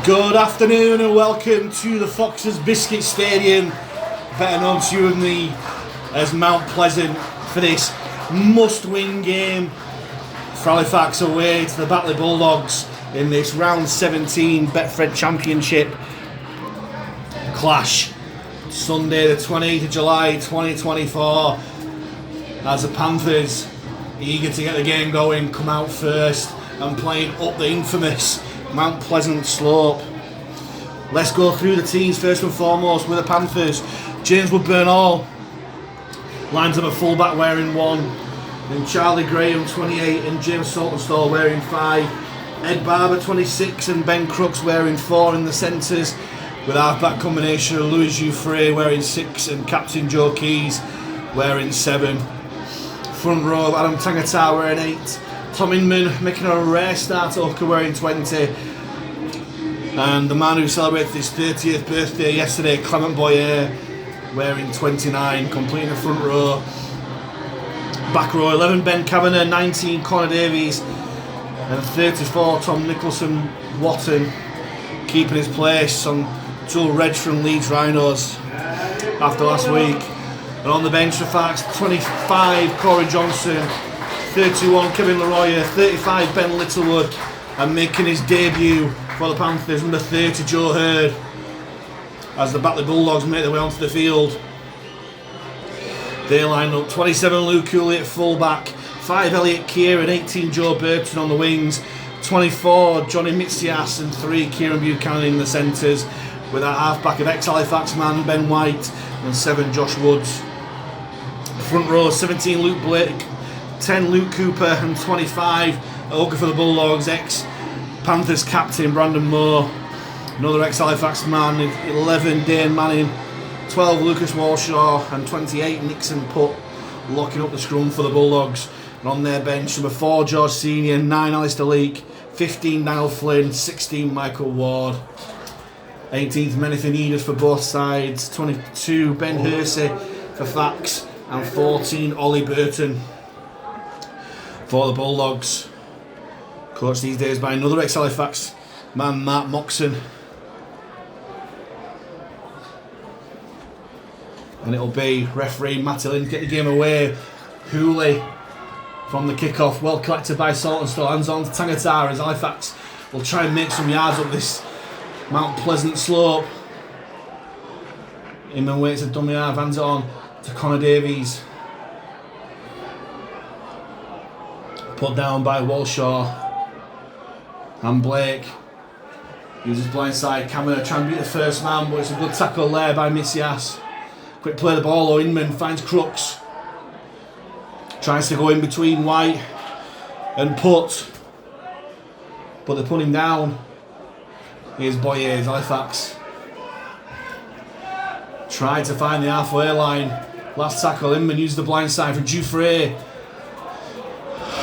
Good afternoon and welcome to the Foxes Biscuits Stadium, better known to you and me as Mount Pleasant, for this must-win game for Halifax away to the Batley Bulldogs in this round 17 Betfred Championship clash. Sunday the 28th of July 2024, as the Panthers, eager to get the game going, come out first and playing up the infamous Mount Pleasant slope. Let's go through the teams first and foremost with the Panthers. James Woodburn-Hall lines up a fullback wearing 1, then Charlie Graham 28 and James Saltonstall wearing 5, Ed Barber 26 and Ben Crooks wearing 4 in the centres, with half-back combination of Louis Jouffre wearing 6 and Captain Joe Keys wearing 7. Front row, Adam Tangata wearing 8, Tom Inman making a rare start at hooker wearing 20, and the man who celebrated his 30th birthday yesterday, Clement Boyer, wearing 29, completing the front row. Back row, 11 Ben Kavanagh, 19 Connor Davies, and 34 Tom Nicholson-Watton, keeping his place on dual reg from Leeds Rhinos after last week. And on the bench for Fox, 25 Corey Johnson, 31 Kevin Leroyer, 35 Ben Littlewood, and making his debut for the Panthers, number 30 Joe Hurd, as the Batley Bulldogs make their way onto the field. They line up 27 Luke Cooley at fullback, 5 Elliot Keir and 18 Joe Burton on the wings, 24 Johnny Mitzias and 3 Kieran Buchanan in the centres, with a half-back of ex-Halifax man Ben White and 7 Josh Woods. Front row, 17 Luke Blake, 10 Luke Cooper and 25 hooker for the Bulldogs, ex-Panthers captain Brandon Moore, another ex-Halifax man, 11 Dane Manning, 12 Lucas Walshaw and 28 Nixon Putt, locking up the scrum for the Bulldogs. And on their bench, number 4 George Senior, 9 Alistair Leake, 15 Niall Flynn, 16 Michael Ward, 18th Menifin Edith for both sides, 22 Ben Hersey for Fax, and 14 Ollie Burton for the Bulldogs. Coached these days by another ex-Halifax man, Mark Moxon. And it'll be referee Matty Lynn get the game away. Hooley from the kick-off, well collected by Saltonstall, hands on to Tangata as Halifax will try and make some yards up this Mount Pleasant slope. Inman waits a dummy half, hands it on to Connor Davies. Put down by Walshaw. And Blake uses blindside camera, trying to beat the first man, but it's a good tackle there by Mitzias. Quick play the ball, though. Inman finds Crooks. Tries to go in between White and Putt, but they put him down. Here's Boyer, Halifax. Tried to find the halfway line. Last tackle, Inman used the blindside for Jouffre.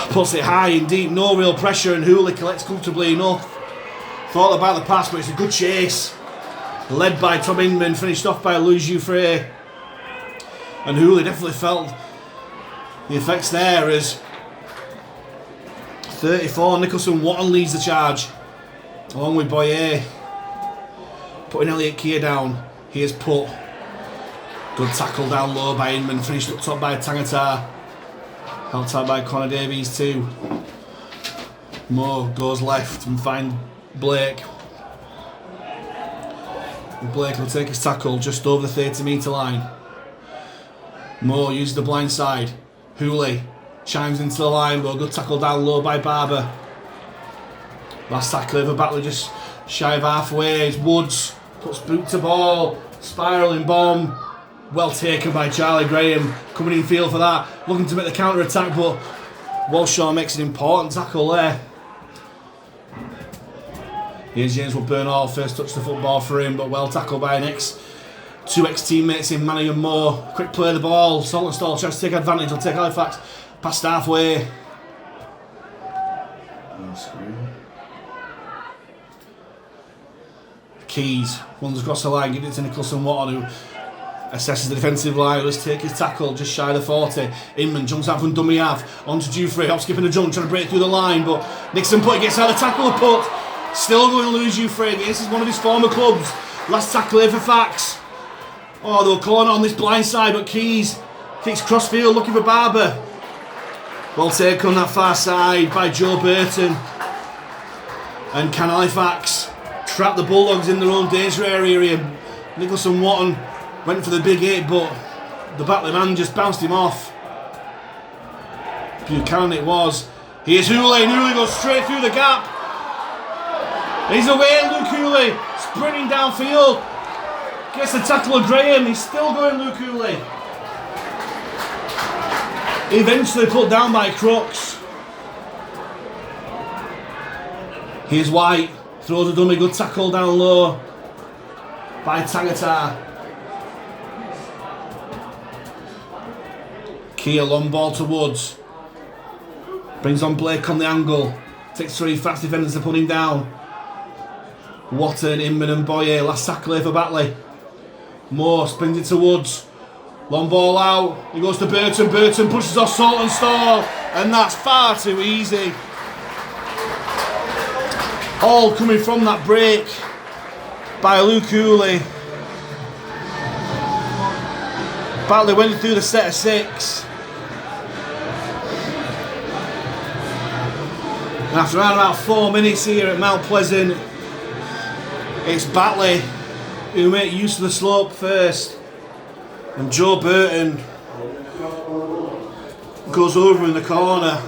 Puts it high and deep, no real pressure, and Hooley collects comfortably enough. Thought about the pass, but it's a good chase. Led by Tom Inman, finished off by Louis Jouffre. And Hooley definitely felt the effects there as 34 Nicholson-Watton leads the charge, along with Boyer. Putting Elliot Keir down. Here's Putt. Good tackle down low by Inman, finished up top by Tangata. Helped out by Connor Davies too. Moore goes left and finds Blake. Blake will take his tackle just over the 30-metre line. Moore uses the blind side. Hooley chimes into the line, but a good tackle down low by Barber. Last tackle over Batley just shy of halfway. It's Woods puts boot to ball, spiralling bomb. Well taken by Charlie Graham, coming in field for that, looking to make the counter attack, but Walshaw makes an important tackle there. Here's James Woodburn-Hall, first touch the football for him, but well tackled by two ex-teammates in Manning and Moore. Quick play of the ball, Saltonstall tries to take advantage, will take Halifax past halfway. Keys runs across the line, gives it to Nicholson-Watton, who assesses the defensive line. Let's take his tackle just shy of the 40. Inman jumps out from dummy half onto Jouffre, hop skipping the jump, trying to break through the line, but Nixon Putt gets out of the tackle of Putt. Still going to lose Ufre. This is one of his former clubs. Last tackle here for Fax. Oh, they were calling on this blind side, but Keys kicks crossfield looking for Barber. Well taken on that far side by Joe Burton. And can Halifax trap the Bulldogs in their own danger area here? Nicholson Watton went for the big hit, but the Batley man just bounced him off. Buchanan it was. Here's Hooley, and Hooley goes straight through the gap. He's away, Luke Hooley, sprinting downfield. Gets the tackle of Graham, he's still going, Luke Hooley. Eventually put down by Crooks. Here's White, throws a dummy, good tackle down low by Tangata. Kia long ball to Woods. Brings on Blake on the angle. Takes 3 fast defenders to put him down. Watton, Inman and Boyer. Last tackle here for Batley. Moore springs it to Woods. Long ball out. He goes to Burton. Burton pushes off Salt and Stall. And that's far too easy. All coming from that break by Luke Hooley. Batley went through the set of 6. And after around about 4 minutes here at Mount Pleasant, it's Batley who make use of the slope first. And Joe Burton goes over in the corner,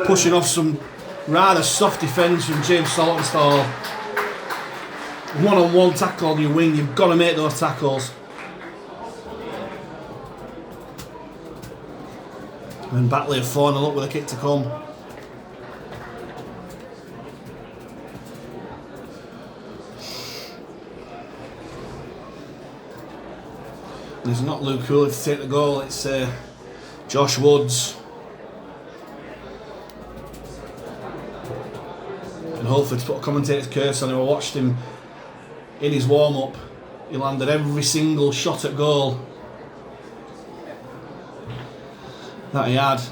pushing off some rather soft defence from James Saltonstall. One-on-one tackle on your wing, you've got to make those tackles. And Batley have fallen up with a kick to come. And it's not Luke Hooley to take the goal, it's Josh Woods. And hopefully to put a commentator's curse on him, I watched him in his warm-up. He landed every single shot at goal that he had,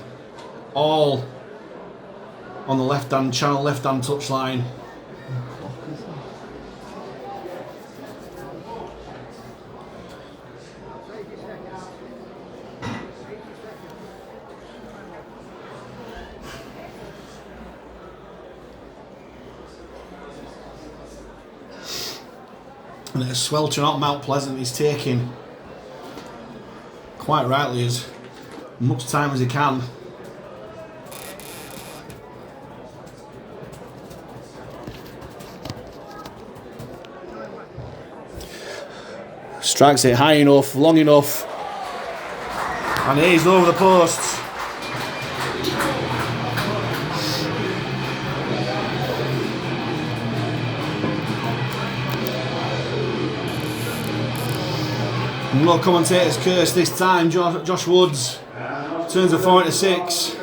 all on the left-hand channel, left-hand touchline. And it's sweltering out Mount Pleasant. He's taking, quite rightly, as much time as he can. Strikes it high enough, long enough, and he's over the posts. No commentator's curse this time. Josh Woods turns a 4-6.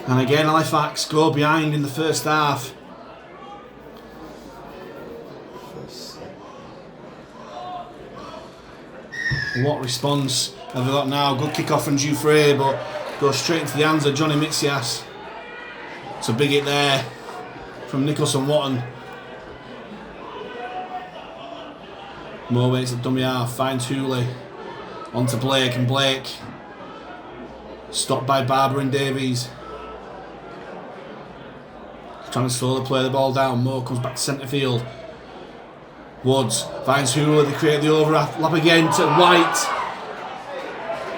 And again, Halifax go behind in the first half. What response have they got now? Good kick off from Dufresne, but goes straight into the hands of Johnny Mitzias. It's a big hit there from Nicholson Watton. Moore waits at dummy half, finds Hooley. On to Blake, and Blake stopped by Barber and Davies. Trying to slowly play the ball down. Moore comes back to centre field. Woods finds Hooley, they create the overlap again to White.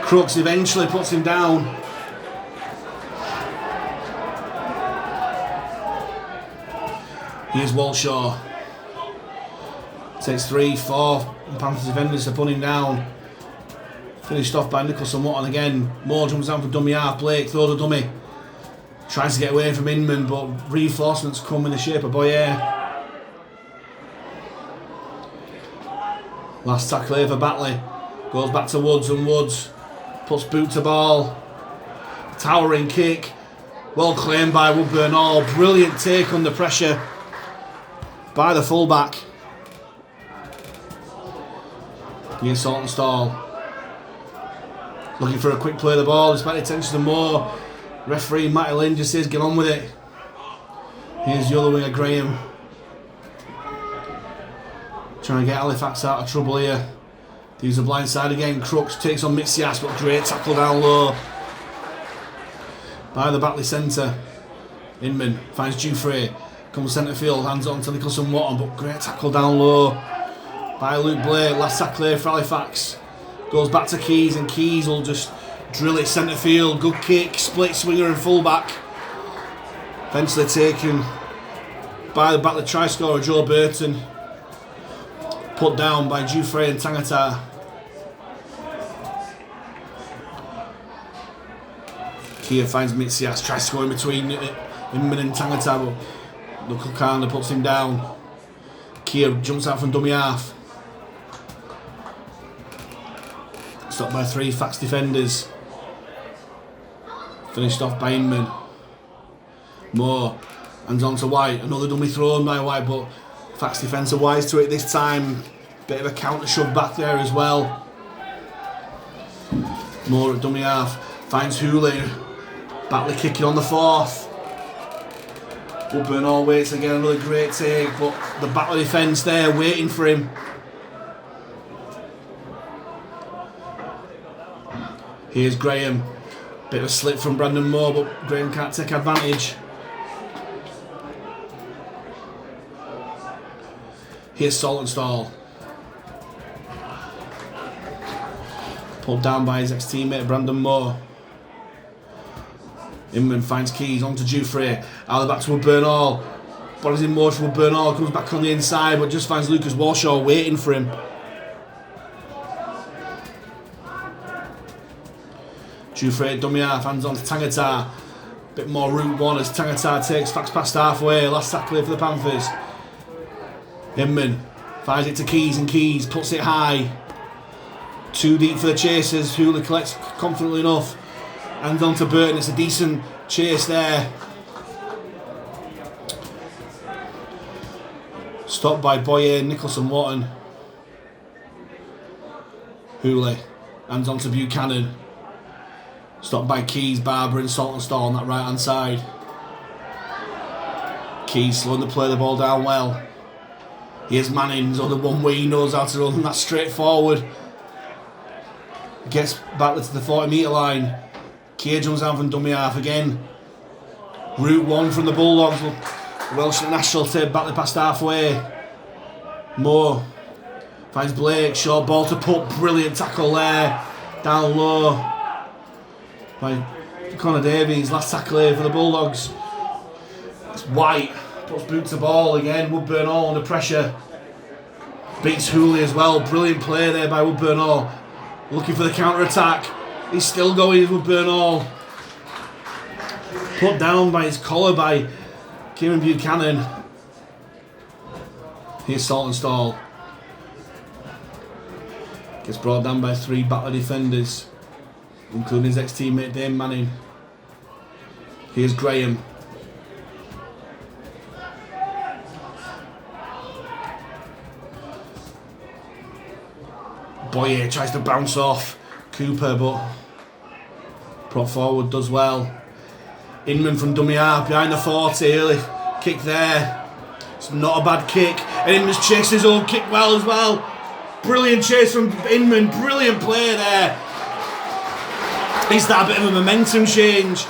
Crooks eventually puts him down. Here's Walshaw. Takes 3-4 Panthers defenders to put him down. Finished off by Nicholson Watton again. Moore jumps down for dummy half. Blake throws a dummy. Tries to get away from Inman, but reinforcements come in the shape of Boyer. Last tackle here for Batley. Goes back to Woods, and Woods puts boot to ball. Towering kick. Well claimed by Woodburn Hall. Brilliant take under pressure by the fullback. Here's Saltonstall. Looking for a quick play of the ball. Despite attention to Moore. Referee Matty Lynn just says get on with it. Here's the other winger, Graham. Trying to get Halifax out of trouble here. Use the blind side again. Crooks takes on Mitsias, but great tackle down low by the Batley centre. Inman finds Dufresne, comes centre field, hands on to Nicholson Watton, but great tackle down low by Luke Blake. Last tackle here for Halifax. Goes back to Keys, and Keys will just drill it centre field. Good kick, split swinger and fullback. Eventually taken by the Batley try scorer Joe Burton. Put down by Dufresne and Tangata. Kia finds Mitsias, tries to go in between Inman and Tangata, but Knuckle Kanda puts him down. Kia jumps out from dummy half. Stopped by 3 Fax defenders. Finished off by Inman. Moore hands on to White. Another dummy thrown by White, but Fax defence are wise to it this time. Bit of a counter shove back there as well. Moore at dummy half. Finds Hooley. Batley kicking on the 4th. Woodburn all waits again, another great take, but the Batley defence there waiting for him. Here's Graham. Bit of a slip from Brandon Moore, but Graham can't take advantage. Here's Saltonstall. Pulled down by his ex-teammate Brandon Moore. Inman finds Keys onto Dufresne. Out back to Woodburn Hall. Body's in motion. Woodburn Hall comes back on the inside, but just finds Lucas Walshaw waiting for him. Dufresne dummy half, hands on to Tangata. Bit more route one as Tangata takes Fax past halfway. Last tackle for the Panthers. Inman finds it to Keys, and Keys puts it high. Too deep for the chasers. Hula collects confidently enough. Hands on to Burton. It's a decent chase there. Stopped by Boyer, Nicholson Watton. Hooley. Hands on to Buchanan. Stopped by Keys, Barber and Saltonstall on that right hand side. Keys slowing the play the ball down well. Here's Manning's on the one way he knows how to run. That's straightforward. Gets back to the 40 metre line. Keir jumps down from dummy half again. Route 1 from the Bulldogs. Welsh National take Batley past halfway. Moore finds Blake. Short ball to put. Brilliant tackle there. Down low by Connor Davies. Last tackle here for the Bulldogs. It's White. Puts boot to ball again. Woodburn Hall under pressure. Beats Hooley as well. Brilliant play there by Woodburn Hall. Looking for the counter attack. He's still going, Woodburn Hall. Put down by his collar by Kieran Buchanan. Here's Saltonstall. Gets brought down by 3 Batley defenders, including his ex-teammate Dane Manning. Here's Graham. Boyer tries to bounce off Cooper, but prop forward does well. Inman from dummy half behind the 40, early kick there. It's not a bad kick, and Inman's chased his own kick well as well. Brilliant chase from Inman, brilliant play there. Is that a bit of a momentum change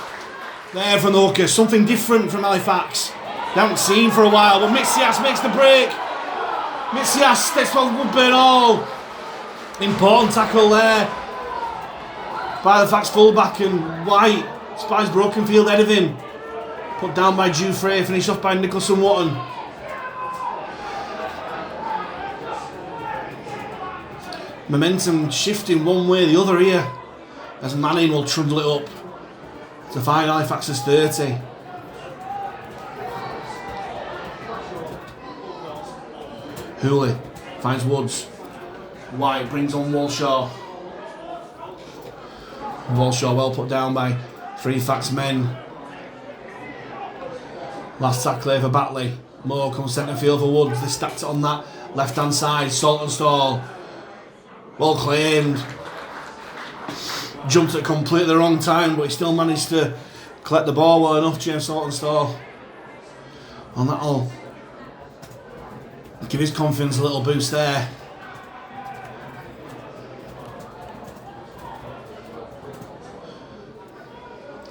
there from the hooker? Something different from Halifax. They haven't seen for a while, but Mitsias makes the break. Mitsias steps on Woodburn Hall. Important tackle there by the Fax fullback, and White spies broken field ahead of him. Put down by Dufresne, finished off by Nicholson Watton. Momentum shifting one way or the other here as Manning will trundle it up to find Halifax's 30. Hooley finds Woods. White brings on Walshaw. Walshaw well put down by 3 Fax men. Last tackle here for Batley. Moore comes centre field for Woods. They stacked it on that left hand side. Saltonstall. Well claimed. Jumped at completely the wrong time, but he still managed to collect the ball well enough, James Saltonstall. And that'll give his confidence a little boost there.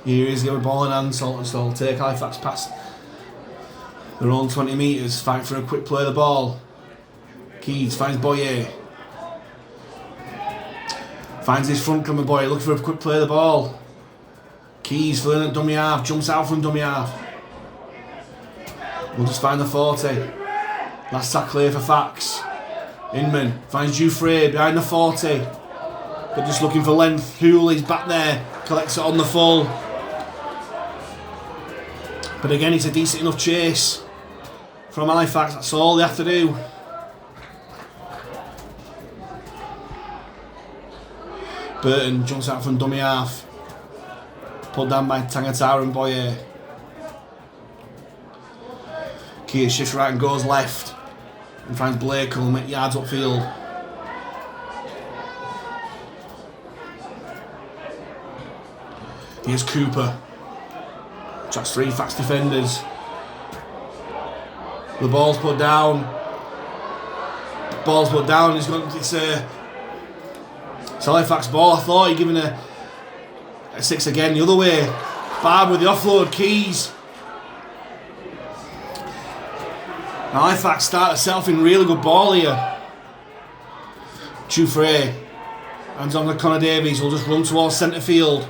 Here he is, get a ball in hand. Saltonstall take Halifax past their own 20 metres, fight for a quick play of the ball. Keys finds Boyer. Finds his front comer Boyer, looking for a quick play of the ball. Keys filling at dummy half, jumps out from dummy half. We'll just find the 40. Last tackle here for Fax. Inman finds Dufresne behind the 40. But just looking for length. Hooley's back there, collects it on the full. But again, it's a decent enough chase from Halifax. That's all they have to do. Burton jumps out from dummy half. Pulled down by Tangata and Boyer. Keir shifts right and goes left. And finds Blake, who'll make yards upfield. Here's Cooper. Tracks 3 Fax defenders. The ball's put down. Ball's put down. It's Halifax ball. I thought he'd given a 6 again the other way. Barb with the offload. Keys. Now Halifax start to set off in really good ball here. Dufresne. Hands on to Connor Davies. Will just run towards centre field.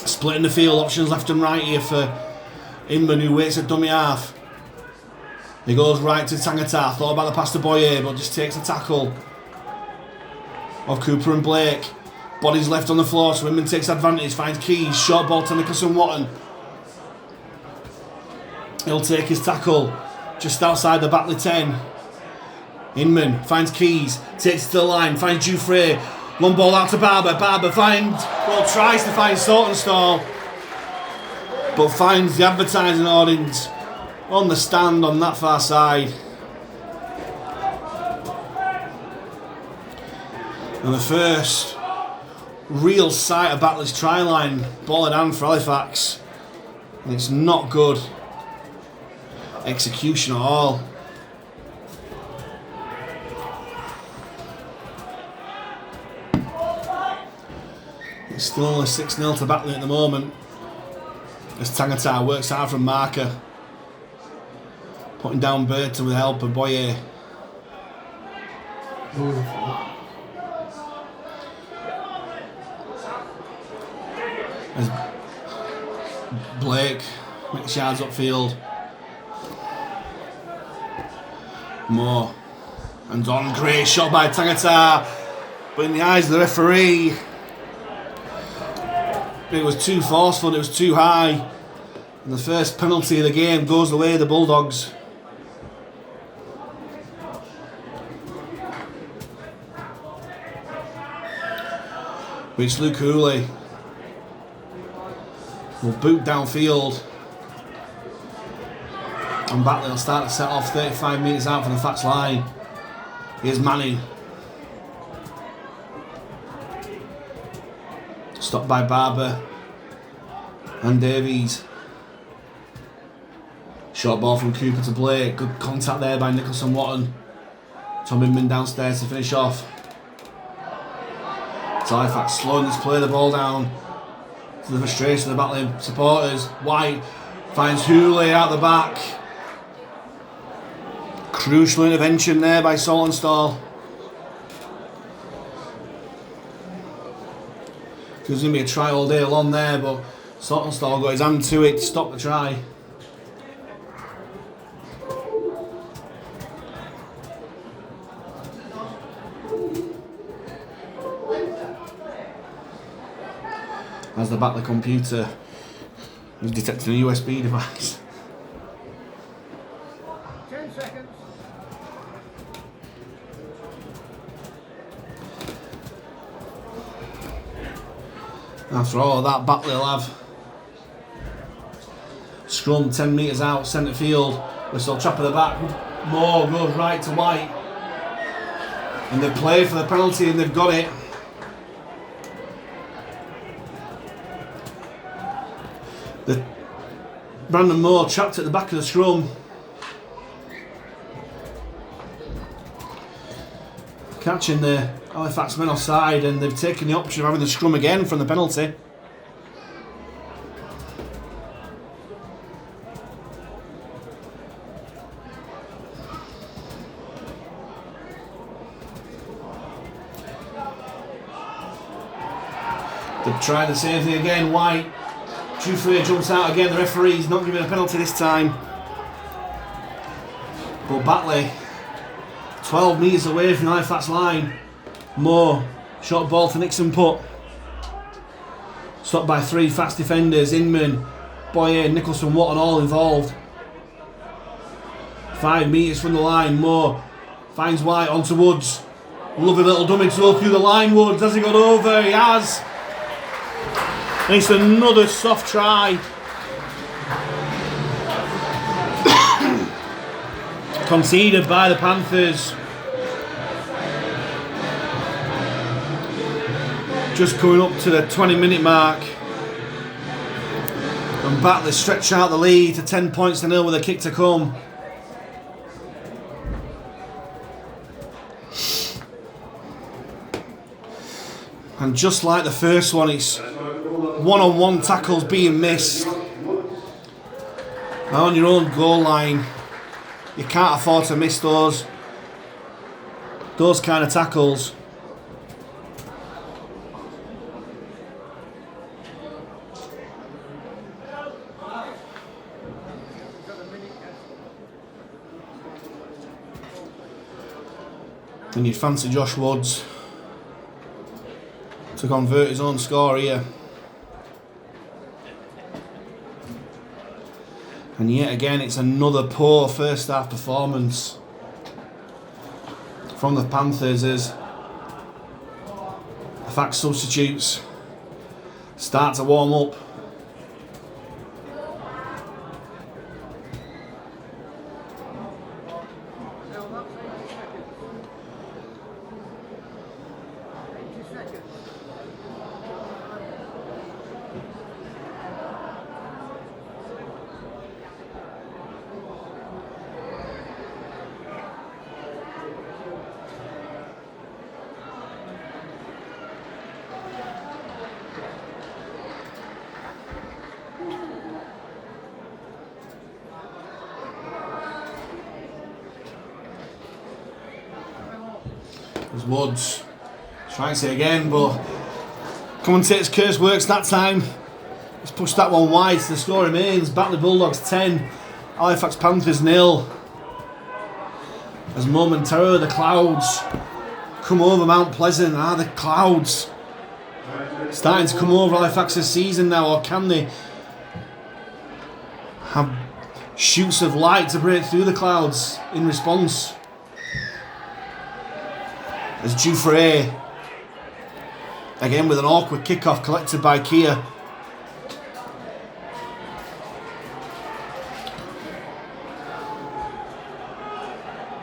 Splitting the field, options left and right here for Inman, who waits at dummy half. He goes right to Tangata. Thought about the pass to Boyer, but just takes the tackle of Cooper and Blake. Body's left on the floor, so Inman takes advantage. Finds Keys, short ball to Nicholson Watton. He'll take his tackle just outside the Batley 10. Inman finds Keys, takes it to the line, finds Dufresne. One ball out to Barber. Barber tries to find Saltonstall, but finds the advertising audience on the stand on that far side. And the first real sight of Batley's try line, ball in hand for Halifax. And it's not good execution at all. It's still only 6-0 to Batley at the moment, as Tangata works hard from marker, putting down Burton with help of Boyer. As Blake makes yards upfield. More. And on, great shot by Tangata, but in the eyes of the referee, it was too forceful, it was too high. And the first penalty of the game goes the way of the Bulldogs. Which Luke Hooley will boot downfield. And Batley will start to set off 35 metres out from the Fax line. Here's Manning. Stopped by Barber and Davies. Short ball from Cooper to Blake. Good contact there by Nicholson Watton. Tom Inman downstairs to finish off. Halifax slowing this play the ball down to the frustration of the Batley supporters. White finds Hooley out the back. Crucial intervention there by Saltonstall. There's going to be a try all day long there, but Saltonstall got his hand to it to stop the try. As the Batley computer is detecting a USB device. 10 seconds. After all of that, Batley will have scrum 10 metres out, centre field. Whistle trap at the back. Moore goes right to White. And they play for the penalty and they've got it. Brandon Moore trapped at the back of the scrum. Catching the Halifax men offside, and they've taken the option of having the scrum again from the penalty. They've tried the same thing again. White. Jufrey jumps out again. The referee's not giving a penalty this time. But Batley, 12 metres away from the Halifax line. Moore, short ball to Nixon Putt. Stopped by 3 fast defenders. Inman, Boyer, Nicholson, Watton all involved. 5 metres from the line. Moore finds White onto Woods. Lovely little dummy to go through the line. Woods, has he got over? He has. And it's another soft try. Conceded by the Panthers. Just coming up to the 20-minute mark. And Batley stretch out the lead to 10 points to 0 with a kick to come. And just like the first one, it's one-on-one tackles being missed. Now on your own goal line, you can't afford to miss those kind of tackles. And you'd fancy Josh Woods to convert his own score here. And yet again, it's another poor first half performance from the Panthers as the fact substitutes start to warm up. There's Woods. Trying to say again, but commentator's curse works that time. He's pushed that one wide, so the score remains Batley Bulldogs 10, Halifax Panthers 0. As momentarily the clouds come over Mount Pleasant. Are the clouds starting to come over Halifax's season now, or can they have shoots of light to break through the clouds in response? As Jufrey, again with an awkward kickoff collected by Kia.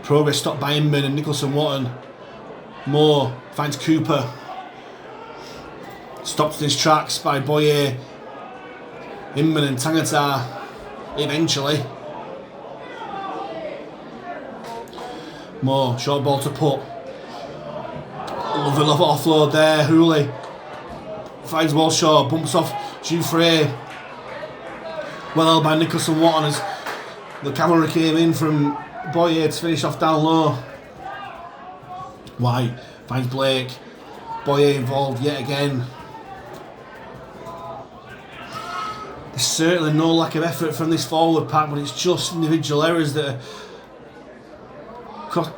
Progress stopped by Inman and Nicholson Watton. Moore finds Cooper. Stopped in his tracks by Boyer. Inman and Tangata eventually. Moore, short ball to Putt. Lovely offload there. Hooley finds Walshaw, bumps off Jufrey. Well held by Nicholson Watton as the cavalry came in from Boyer to finish off down low. White finds Blake. Boyer involved yet again. There's certainly no lack of effort from this forward pack, but it's just individual errors that are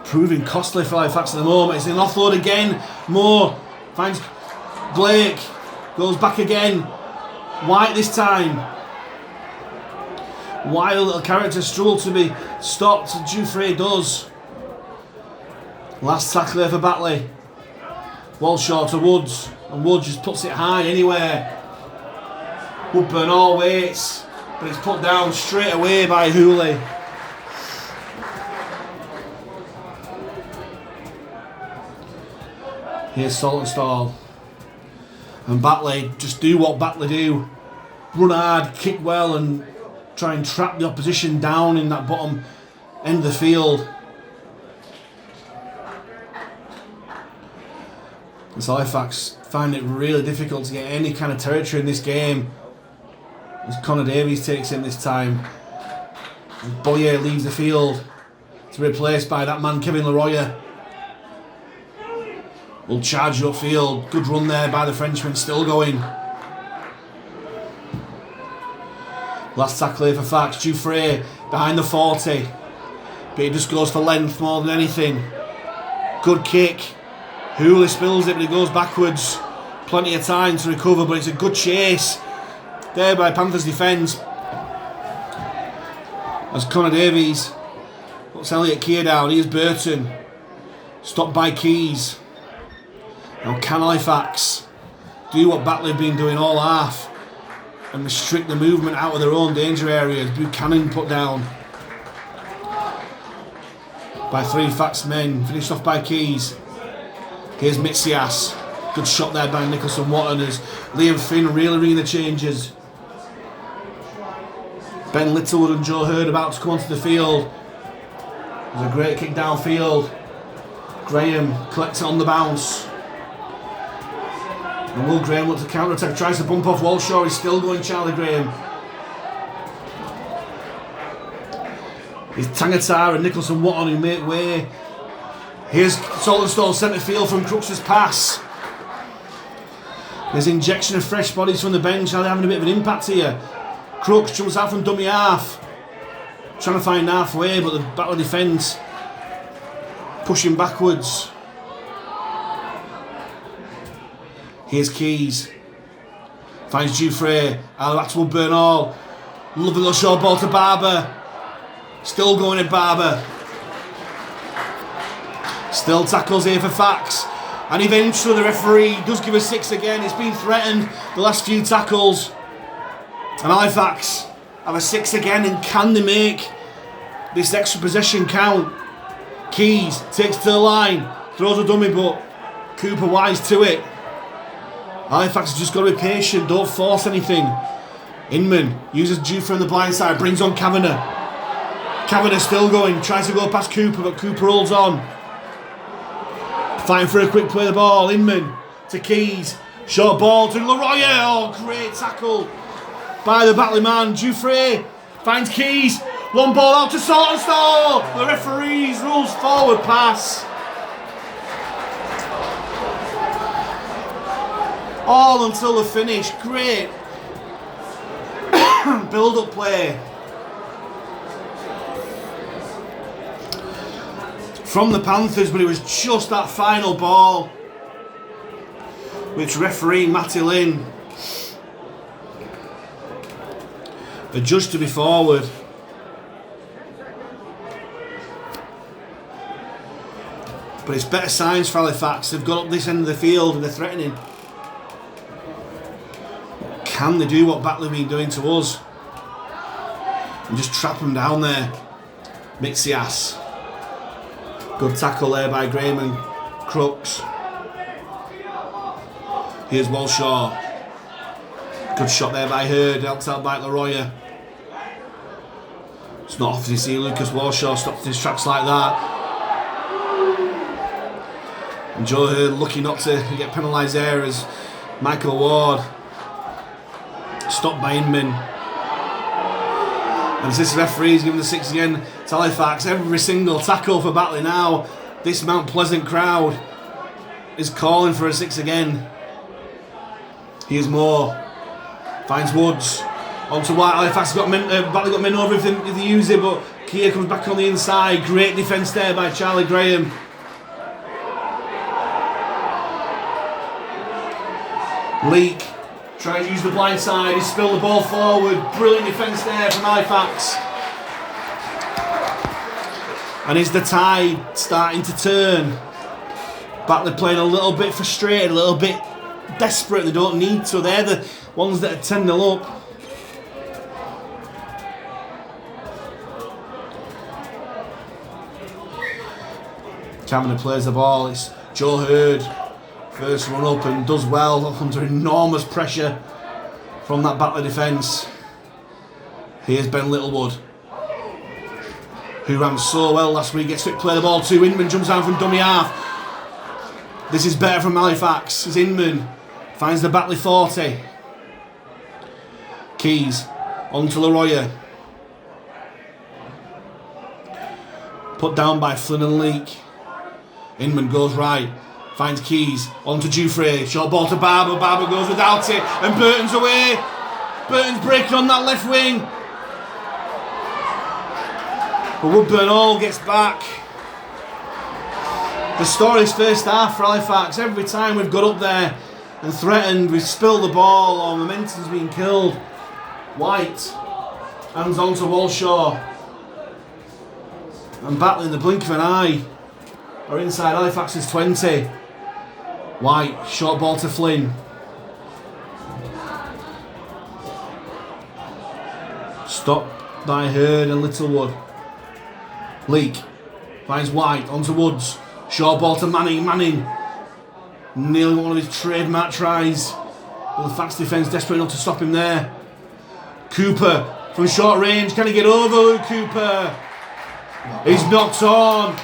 proving costly for Halifax at the moment. It's an offload again. Moore finds Blake, goes back again. White this time. White, a little character, struggle to be stopped. Jufrey does. Last tackle there for Batley. Walshaw to Woods, and Woods just puts it high anywhere. Woodburn all waits, but it's put down straight away by Hooley. Here's Saltonstall. And Batley just do what Batley do. Run hard, kick well, and try and trap the opposition down in that bottom end of the field. And so Halifax find it really difficult to get any kind of territory in this game as Connor Davies takes in this time. And Boyer leaves the field to be replaced by that man Kevin Leroyer. Will charge upfield. Good run there by the Frenchman, still going. Last tackle here for Fax. Dufresne behind the 40. But he just goes for length more than anything. Good kick. Hooley spills it, but he goes backwards. Plenty of time to recover, but it's a good chase there by Panthers defence. As Connor Davies puts Elliot Keir down. Here's Burton. Stopped by Keys. Now can Halifax do what Batley have been doing all half and restrict the movement out of their own danger areas? Buchanan put down by 3 Fax men, finished off by Keys. Here's Mitsias. Good shot there by Nicholson-Watton as Liam Finn really ringing the changes. Ben Littlewood and Joe Hurd about to come onto the field. There's a great kick downfield. Graham collects it on the bounce. And Will Graham looks to counter attack, tries to bump off Walshaw. He's still going, Charlie Graham. It's Tangata and Nicholson-Watton who make way. Here's Saltonstall centre field from Crooks' pass. There's injection of fresh bodies from the bench. Are they having a bit of an impact here? Crooks jumps out from dummy half. Trying to find halfway, but the battle defence pushing backwards. Here's Keys. Finds Dufresne. Actual Bernal. Lovely little short ball to Barber. Still going at Barber. Still tackles here for Fax. And eventually the referee does give a 6 again. It's been threatened the last few tackles. And Halifax have a 6 again. And can they make this extra possession count? Keys takes to the line. Throws a dummy, but Cooper wise to it. Halifax has just got to be patient, don't force anything. Inman uses Dufresne on the blind side, brings on Kavanagh. Kavanagh still going, tries to go past Cooper, but Cooper holds on. Fighting for a quick play of the ball. Inman to Keys. Short ball to Leroyer. Oh, great tackle by the Batley man. Dufresne finds Keys. Long ball out to Saltonstall. The referees rules forward pass. All until the finish. Great build-up play from the Panthers, but it was just that final ball which referee Matty Lynn adjudged to be forward. But it's better signs for Halifax. They've got up this end of the field and they're threatening. Can they do what Batley have been doing to us and just trap them down there? Mitsias. Good tackle there by Graham and Crooks. Here's Walshaw. Good shot there by Hurd, helped out by Leroyer. It's not often you see Lucas Walshaw stopped in his tracks like that. And Joe Hurd lucky not to get penalised there as Michael Ward stopped by Inman. And as this referee's giving the 6 again to Halifax, every single tackle for Batley now, this Mount Pleasant crowd is calling for a 6 again. Here's Moore. Finds Woods. Onto White. Halifax got Batley got men over if they use it, but Keir comes back on the inside. Great defence there by Charlie Graham. Leak. Trying to use the blind side, he spilled the ball forward. Brilliant defence there from Halifax. And is the tide starting to turn? Batley playing a little bit frustrated, a little bit desperate. They don't need to. They're the ones that are 10-0 up. Kavanagh plays the ball. It's Joe Hurd. First run up and does well under enormous pressure from that Batley defence. Here's Ben Littlewood, who ran so well last week. Gets fit, play the ball to Inman, jumps down from dummy half. This is better from Halifax as Inman finds the Batley 40. Keys on to Leroy. Put down by Flynn and Leake. Inman goes right, finds Keys, on to Dufresne, short ball to Barber, Barber goes without it, and Burton's away. Burton's breaking on that left wing. But Woodburn all gets back. The story's first half for Halifax. Every time we've got up there and threatened, we've spilled the ball or momentum's been killed. White, hands on to Walshaw. And Batley in the blink of an eye are inside Halifax's 20. White, short ball to Flynn. Stopped by Hurd and Littlewood. Leake finds White onto Woods. Short ball to Manning. Manning nearly one of his trademark tries. But the Halifax defence desperate enough to stop him there. Cooper from short range. Can he get over Luke Cooper? He's knocked on.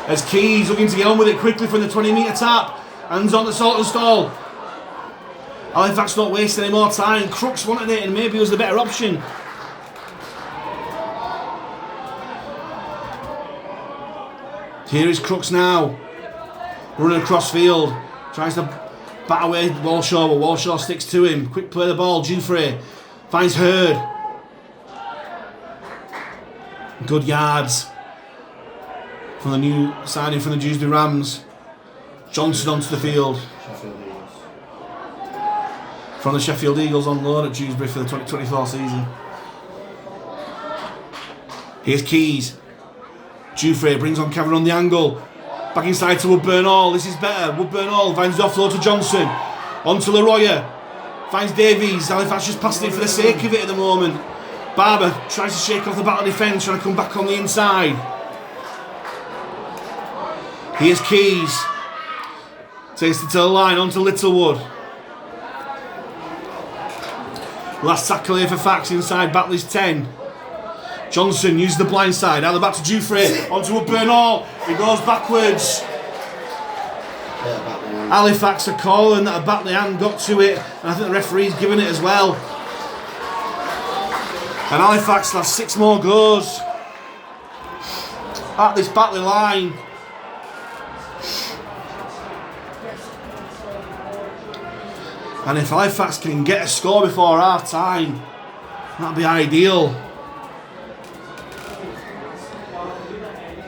As Keys looking to get on with it quickly from the 20-metre tap. Hands on to Saltonstall. Halifax not wasting any more time. Crooks wanted it and maybe it was the better option. Here is Crooks now. Running across field. Tries to bat away Walshaw, but Walshaw sticks to him. Quick play the ball. Dufresne finds Hurd. Good yards from the new signing from the Dewsbury Rams. Johnson onto the field. From the Sheffield Eagles on loan at Dewsbury for the 2024 season. Here's Keys. Dufresne brings on Cameron on the angle. Back inside to Woodburn Hall. This is better. Woodburn Hall finds the offload to Johnson. On to Leroy. Finds Davies. Halifax just passing it for the sake of it at the moment. Barber tries to shake off the Batley defence, trying to come back on the inside. Here's Keys. Takes it to the line, on to Littlewood. Last tackle here for Fax inside Batley's 10. Johnson uses the blind side, either back to Dufresne, onto Woodburn Hall. He goes backwards. Halifax are calling that a Batley hand got to it, and I think the referee's given it as well. And Halifax last 6 more goes at this Batley line. And if Halifax can get a score before half time, that'd be ideal.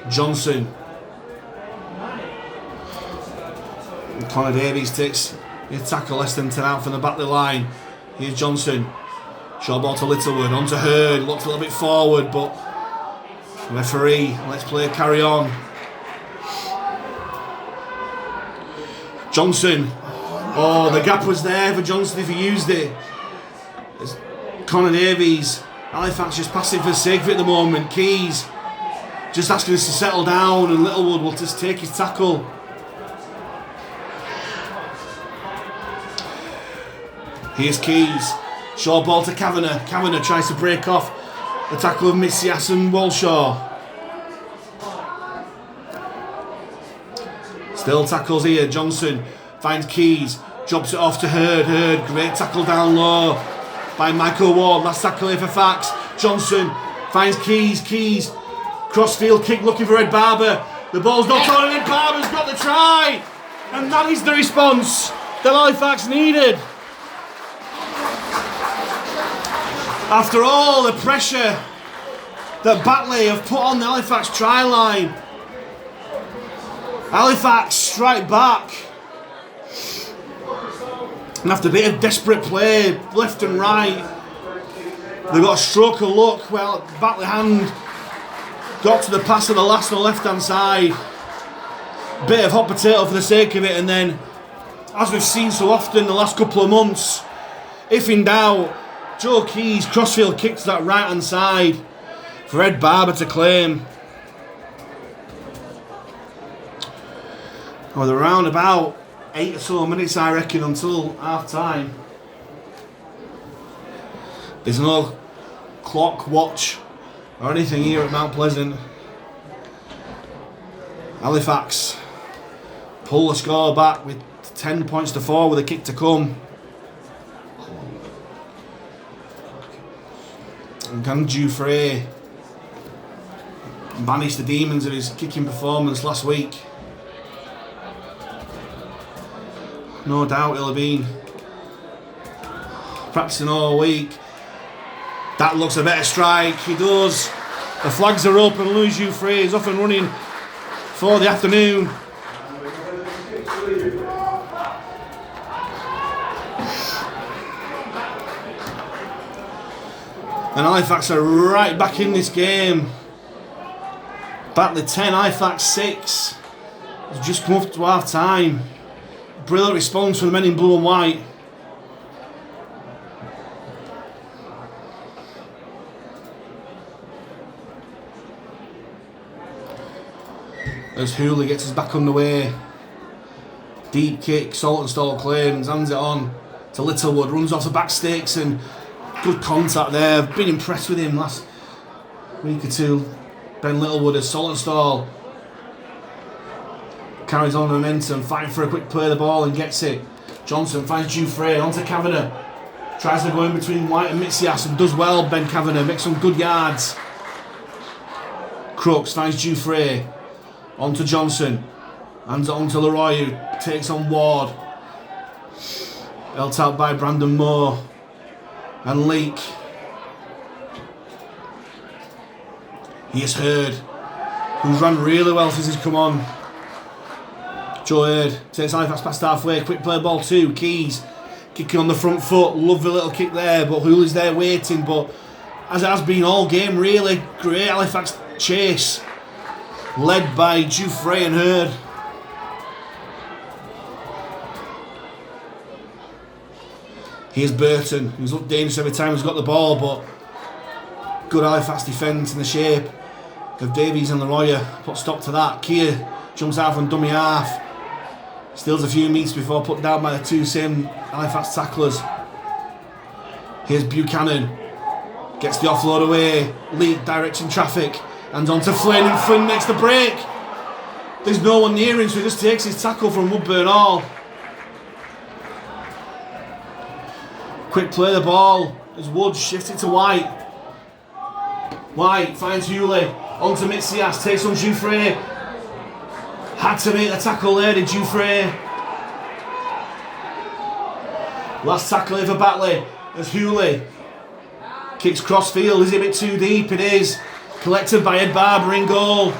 Johnson. And Connor Davies takes a tackle less than 10 out from the Batley line. Here's Johnson. Short ball to Littlewood, onto Hurd, looks a little bit forward, but referee, let's play, carry on. Johnson, oh, the gap was there for Johnson if he used it. It's Connor Davies, Halifax just passing for the sake of it at the moment. Keys just asking us to settle down, and Littlewood will just take his tackle. Here's Keys. Short ball to Kavanagh. Kavanagh tries to break off the tackle of Mitsias and Walshaw. Still tackles here. Johnson finds Keys. Drops it off to Hurd. Hurd, great tackle down low by Michael Ward. Last tackle here for Fax. Johnson finds Keys. Keys. Crossfield kick looking for Ed Barber. The ball's not on and Ed Barber's got the try. And that is the response that Halifax needed. After all the pressure that Batley have put on the Halifax try line, Halifax strike back. And after a bit of desperate play, left and right, they got a stroke of luck. Well, Batley hand got to the pass of the last on the left-hand side. Bit of hot potato for the sake of it, and then, as we've seen so often the last couple of months, if in doubt, Joe Keys crossfield kicks that right hand side for Ed Barber to claim. Well, they're around about 8 or so minutes, I reckon, until half time. There's no clock, watch or anything here at Mount Pleasant. Halifax pull the score back with 10 points to 4 with a kick to come. And can Dufresne banish the demons of his kicking performance last week? No doubt he'll have been practicing all week. That looks a better strike. He does. The flags are up and Louis Dufresne is off and running for the afternoon. And Halifax are right back in this game. Batley 10, Halifax 6. It's just come up to half time. Brilliant response from the men in blue and white. As Hooley gets us back underway. Deep kick, Saltonstall claims, hands it on to Littlewood, runs off the back sticks and good contact there. I've been impressed with him last week or two. Ben Littlewood as Saltonstall carries on momentum, fighting for a quick play of the ball and gets it. Johnson finds Dufresne onto Kavanagh. Tries to go in between White and Mitzias and does well. Ben Kavanagh makes some good yards. Crooks finds Dufresne. Onto Johnson. Hands it on to Leroy who takes on Ward. Held out by Brandon Moore. And Leake. He is Hurd, who's run really well since he's come on. Joe Hurd takes Halifax past halfway. Quick play ball 2. Keys kicking on the front foot. Lovely little kick there, but Hooley's there waiting. But as it has been all game, really great Halifax chase, led by Dufresne and Hurd. Here's Burton, who's looked dangerous every time he's got the ball, but good Halifax defence in the shape of Davies and Leroy put stop to that. Keir jumps out from dummy half, steals a few metres before put down by the two same Halifax tacklers. Here's Buchanan, gets the offload away, Leak directing traffic, and on to Flynn, and Flynn makes the break. There's no one near him, so he just takes his tackle from Woodburn Hall. Quick play the ball as Wood shifts it to White. White finds Hewley, onto Mitzias, takes on Dufresne. Had to make the tackle there, did Dufresne. Last tackle here for Batley as Hewley kicks cross field. Is it a bit too deep? It is. Collected by Ed Barber in goal.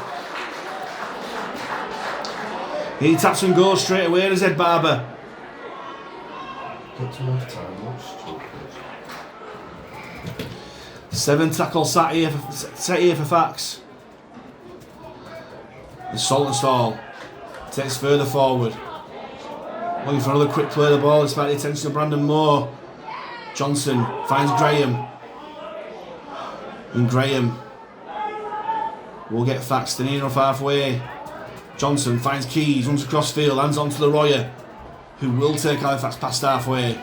He taps and goes straight away as Ed Barber. Get to half time, 7 tackles set here for Fax. Saltonstall takes further forward. Looking for another quick play of the ball despite the attention of Brandon Moore. Johnson finds Graham. And Graham will get Fax to near enough halfway. Johnson finds Keys, runs across field, hands on to Leroy, who will take Halifax past halfway.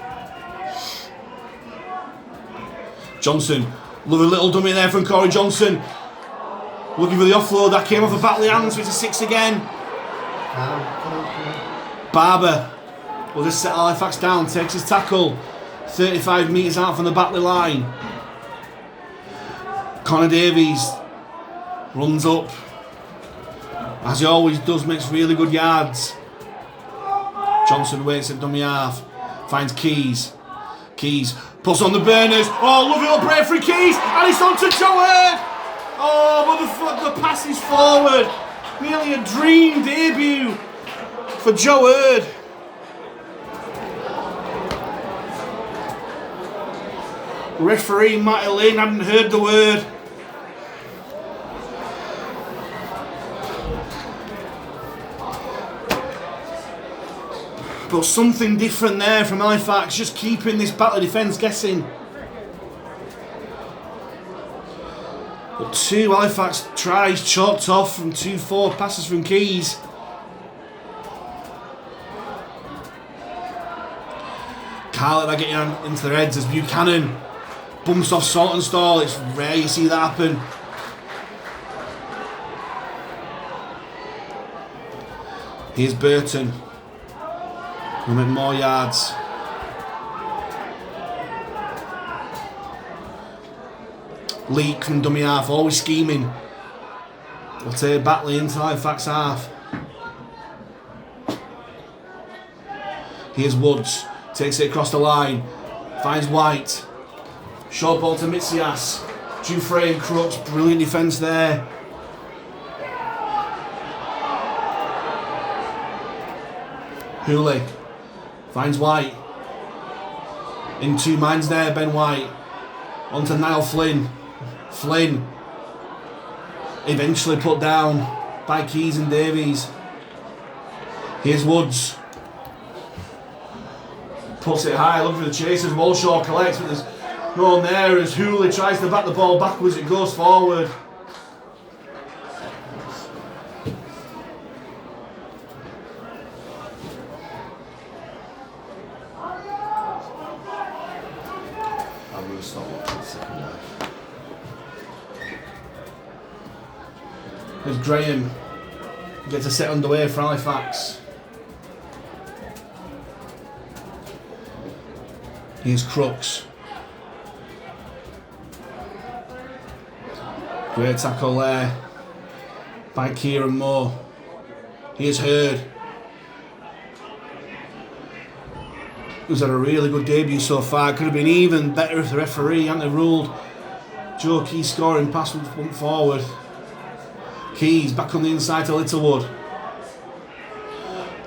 Johnson, lovely little dummy there from Corey Johnson. Looking for the offload, that came off the Batley hands, so it's a 6 again. Barber will just set Halifax down, takes his tackle 35 metres out from the Batley line. Connor Davies runs up, as he always does, makes really good yards. Johnson waits at dummy half, finds Keys. Keys puts on the burners. Oh, lovely little break for Keys, and it's on to Joe Hurd. Oh, but the pass is forward. Nearly a dream debut for Joe Hurd. Referee Matty Lane hadn't heard the word. But something different there from Halifax, just keeping this Batley defence guessing. But 2 Halifax tries chalked off from 2 forward passes from Keys. Carlett are getting into their heads as Buchanan bumps off Saltonstall. It's rare you see that happen. Here's Burton. We'll make more yards. Leak from dummy half, always scheming. We'll take Batley into Halifax half. Here's Woods, takes it across the line, finds White. Short ball to Mitsias. Dufresne and Crooks, brilliant defence there. Hooley finds White. In two minds there, Ben White. On to Niall Flynn. Flynn eventually put down by Keys and Davies. Here's Woods. Puts it high, looking for the chasers. Walshaw collects, but there's no one there as Hooley tries to bat the ball backwards. It goes forward. I'm going to stop watching the second half. There's Graham. Gets a set underway for Halifax. Here's Crooks. Great tackle there by Kieran Moore. Here's Hurd, who's had a really good debut so far. Could have been even better if the referee hadn't ruled Joe Keys scoring pass went forward. Keys back on the inside to Littlewood.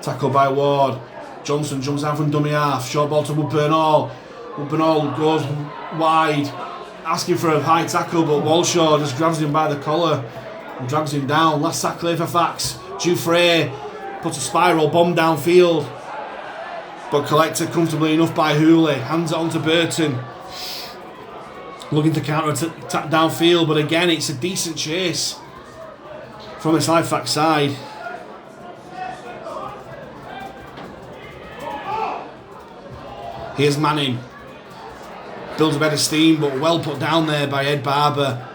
Tackle by Ward. Johnson jumps out from dummy half. Short ball to Woodburn Hall. Woodburn Hall goes wide, asking for a high tackle, but Walshaw just grabs him by the collar and drags him down. Last tackle here for Fax. Dufresne puts a spiral bomb downfield, but collected comfortably enough by Hooley. Hands it on to Burton. Looking to counter attack downfield, but again it's a decent chase from this Halifax side. Here's Manning. Builds a bit of steam, but well put down there by Ed Barber.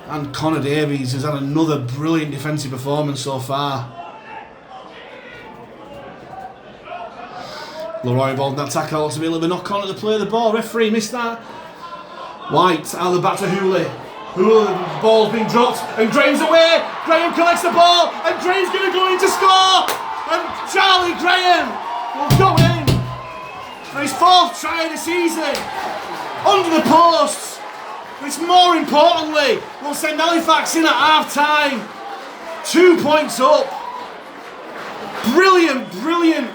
And Connor Davies has had another brilliant defensive performance so far. Leroy involved in that tackle. Looks to be a little bit knock on at the play of the ball. Referee missed that. White out of the back to Hooley. Hooley, the ball's been dropped and Graham's away. Graham collects the ball and Graham's going to go in to score. And Charlie Graham will go in for his fourth try of the season. Under the posts. Which more importantly will send Halifax in at half time. 2 points up. Brilliant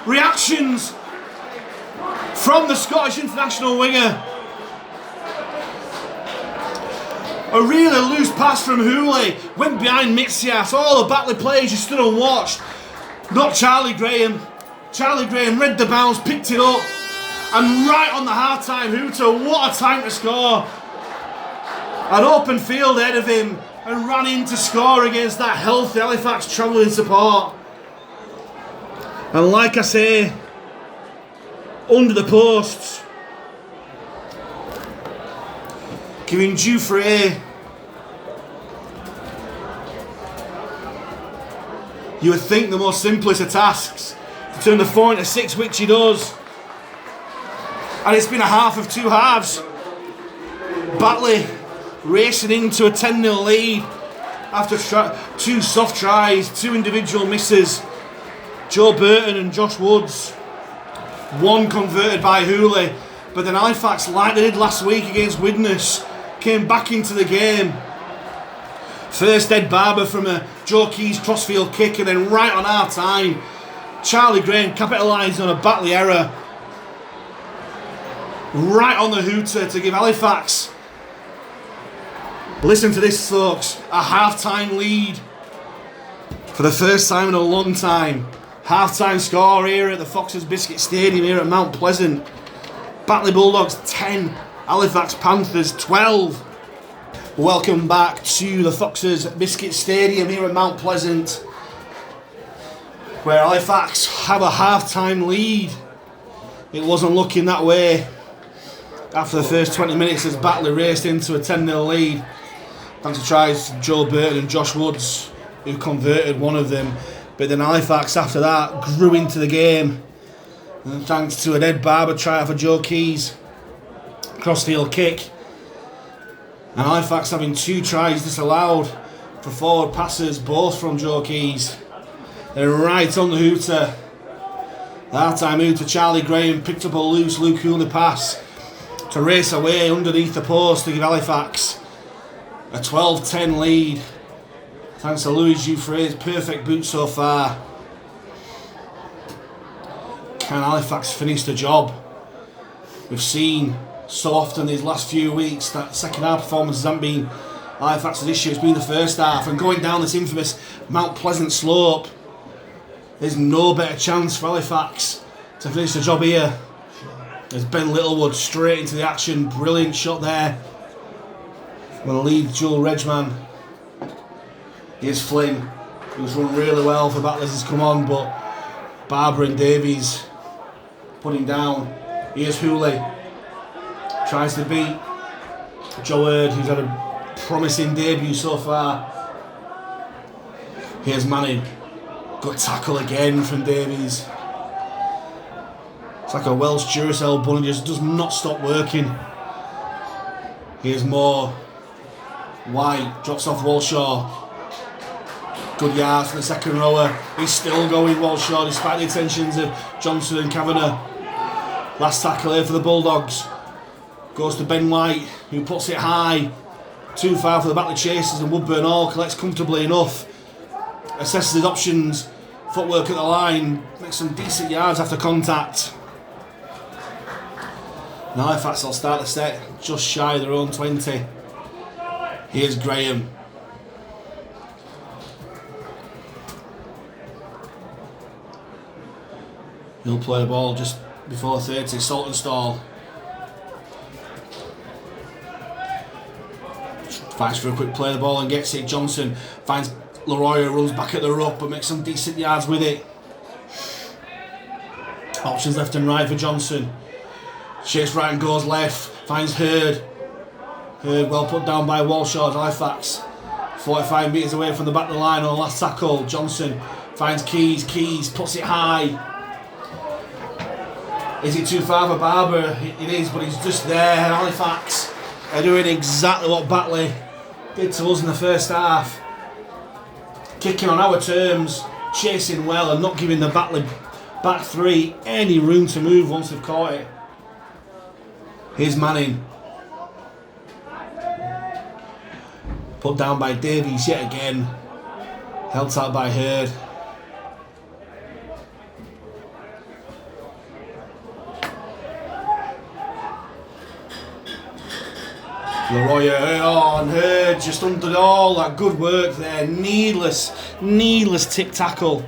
reactions from the Scottish international winger. A really loose pass from Hooley. Went behind Mitsias. All the Batley players just stood and watched. Not Charlie Graham. Charlie Graham read the bounce, picked it up. And right on the half-time hooter, what a time to score. An open field ahead of him and ran in to score against that healthy Halifax travelling support. And like I say, under the posts, giving Dufresne, you would think the most simplest of tasks, to turn the 4 into 6, which he does. And it's been a half of two halves. Batley racing into a 10-0 lead after two soft tries, 2 individual misses. Joe Burton and Josh Woods. 1 converted by Hooley. But then Halifax, like they did last week against Widnes, came back into the game. First Ed Barber from a Joe Keys crossfield kick, and then right on half time, Charlie Graham capitalised on a Batley error. Right on the hooter to give Halifax, listen to this folks, a half-time lead for the first time in a long time. Half-time score here at the Foxes Biscuits Stadium here at Mount Pleasant. Batley Bulldogs 10, Halifax Panthers 12. Welcome back to the Foxes Biscuits Stadium here at Mount Pleasant, where Halifax have a half-time lead. It wasn't looking that way after the first 20 minutes as Batley raced into a 10-0 lead. Thanks to tries Joe Burton and Josh Woods, who converted one of them. But then Halifax after that grew into the game. And thanks to an Ed Barber try for Joe Keys. Crossfield kick. And Halifax having 2 tries disallowed for forward passes, both from Joe Keys. They're right on the hooter. That time hooter Charlie Graham picked up a loose Luke Cooley pass to race away underneath the post to give Halifax a 12-10 lead. Thanks to Louis Jouffre's perfect boot so far. Can Halifax finish the job? We've seen so often these last few weeks that second half performances haven't been Halifax's issue, it's been the first half. And going down this infamous Mount Pleasant slope, there's no better chance for Halifax to finish the job here. There's Ben Littlewood straight into the action, brilliant shot there. Will lead Joel Regman. Here's Flynn, who's run really well for Batley has come on, but Barber and Davies put him down. Here's Hooley, tries to beat Joe Hurd, who's had a promising debut so far. Here's Manning, good tackle again from Davies. It's like a Welsh Duracell bun, just does not stop working. Here's Moore, White drops off Walshaw. Good yards for the second rower. He's still going Walshaw despite the attentions of Johnson and Kavanagh. Last tackle here for the Bulldogs. Goes to Ben White, who puts it high. Too far for the Batley Chasers, and Woodburn Hall collects comfortably enough. Assesses his options. Footwork at the line. Makes some decent yards after contact. And Halifax will start the set just shy of their own 20. Here's Graham. He'll play the ball just before 30, Saltonstall. Fights for a quick play of the ball and gets it. Johnson finds Leroy, runs back at the ruck but makes some decent yards with it. Options left and right for Johnson. Shakes right and goes left. Finds Hurd. Hurd well put down by Walshaw. Halifax 45 metres away from the back of the line on the last tackle. Johnson finds Keys. Keys puts it high. Is it too far for Barber? It is, but he's just there. Halifax are doing exactly what Batley did to us in the first half. Kicking on our terms, chasing well and not giving the Batley back three any room to move once they've caught it. Here's Manning. Put down by Davies yet again. Held tight by Hurd. Leroy and Hurd just under all that good work there. Needless tip tackle.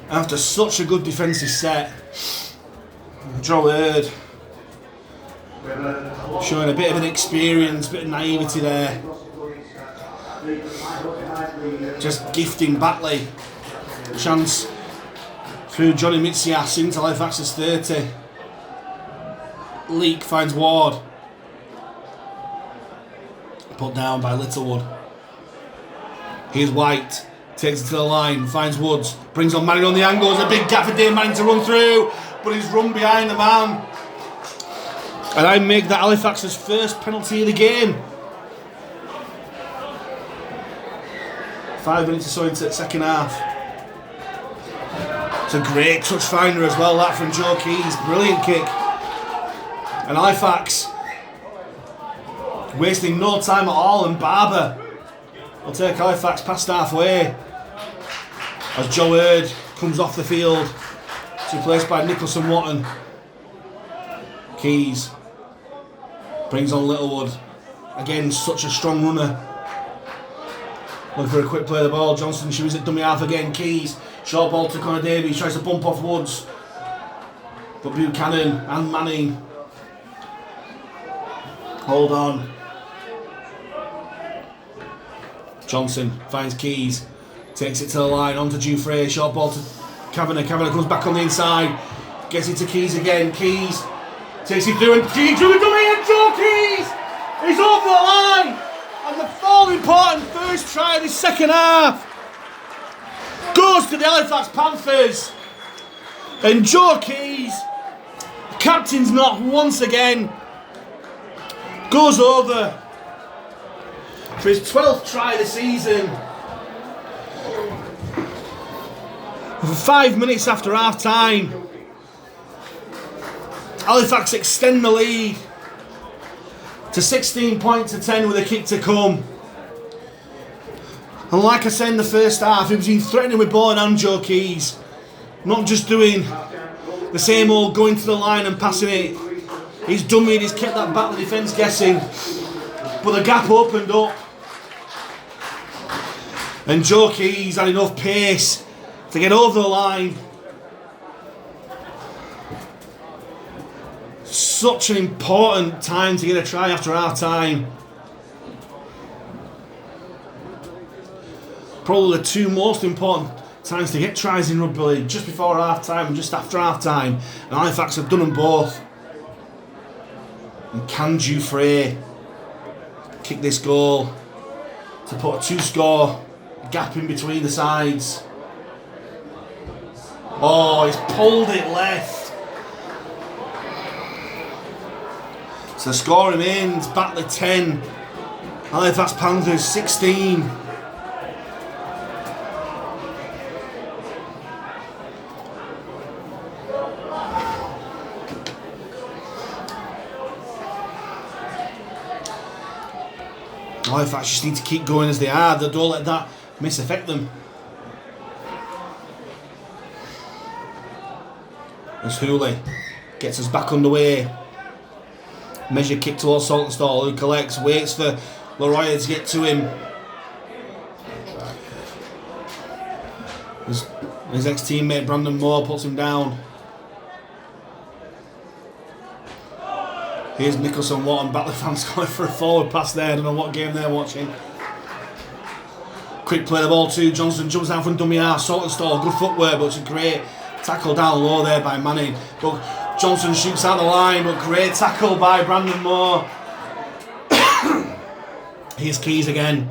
After such a good defensive set, Joe Hurd showing a bit of an experience, bit of naivety there. Just gifting Batley a chance through Johnny Mitzias into Halifax's 30. Leak finds Ward. Put down by Littlewood. Here's White. Takes it to the line. Finds Woods. Brings on Manning on the angles. A big gap for Dave Manning to run through. But he's run behind the man. And I make that Halifax's first penalty of the game. 5 minutes or so into the second half. It's a great touch finder as well, that from Joe Keys. Brilliant kick. And Halifax wasting no time at all, and Barber will take Halifax past halfway as Joe Hurd comes off the field. It's replaced by Nicholson Watton. Keys brings on Littlewood. Again, such a strong runner. Looking for a quick play of the ball. Johnson shoots at dummy half again. Keys. Short ball to Connor Davies. Tries to bump off Woods. But Buchanan and Manning hold on. Johnson finds Keys. Takes it to the line. Onto Jouffre. Short ball to Kavanagh comes back on the inside, gets it to Keys again. Keys takes it through, and Keys through the dummy, and Joe Keys is over the line. And the all-important first try of the second half goes to the Halifax Panthers. And Joe Keys, captain's knock once again, goes over for his 12th try of the season. 5 minutes after half time, Halifax extend the lead to 16 points to 10 with a kick to come. And like I said in the first half, he was been threatening with ball and Joe Keys, not just doing the same old going to the line and passing it. He's done with it, he's kept that Batley defence guessing, but the gap opened up and Joe Keys had enough pace to get over the line. Such an important time to get a try after half time. Probably the two most important times to get tries in rugby league, just before half time and just after half time. And Halifax have done them both. And can Dufresne kick this goal to put a 2-score gap in between the sides? Oh, he's pulled it left. So the score remains Batley 10, Halifax Panthers 16. Halifax just need to keep going as they are. They don't let that miss affect them. As Hooley gets us back underway. Measure kick towards Saltonstall, who collects, waits for Leroy to get to him. His ex-teammate Brandon Moore puts him down. Here's Nicholson Watt, and Batley fans going for a forward pass there. I don't know what game they're watching. Quick play the ball to Johnson, jumps down from dummy half. Saltonstall, good footwork, but it's a great tackle down low there by Manning. But Johnson shoots out the line, but great tackle by Brandon Moore. Here's Keys again.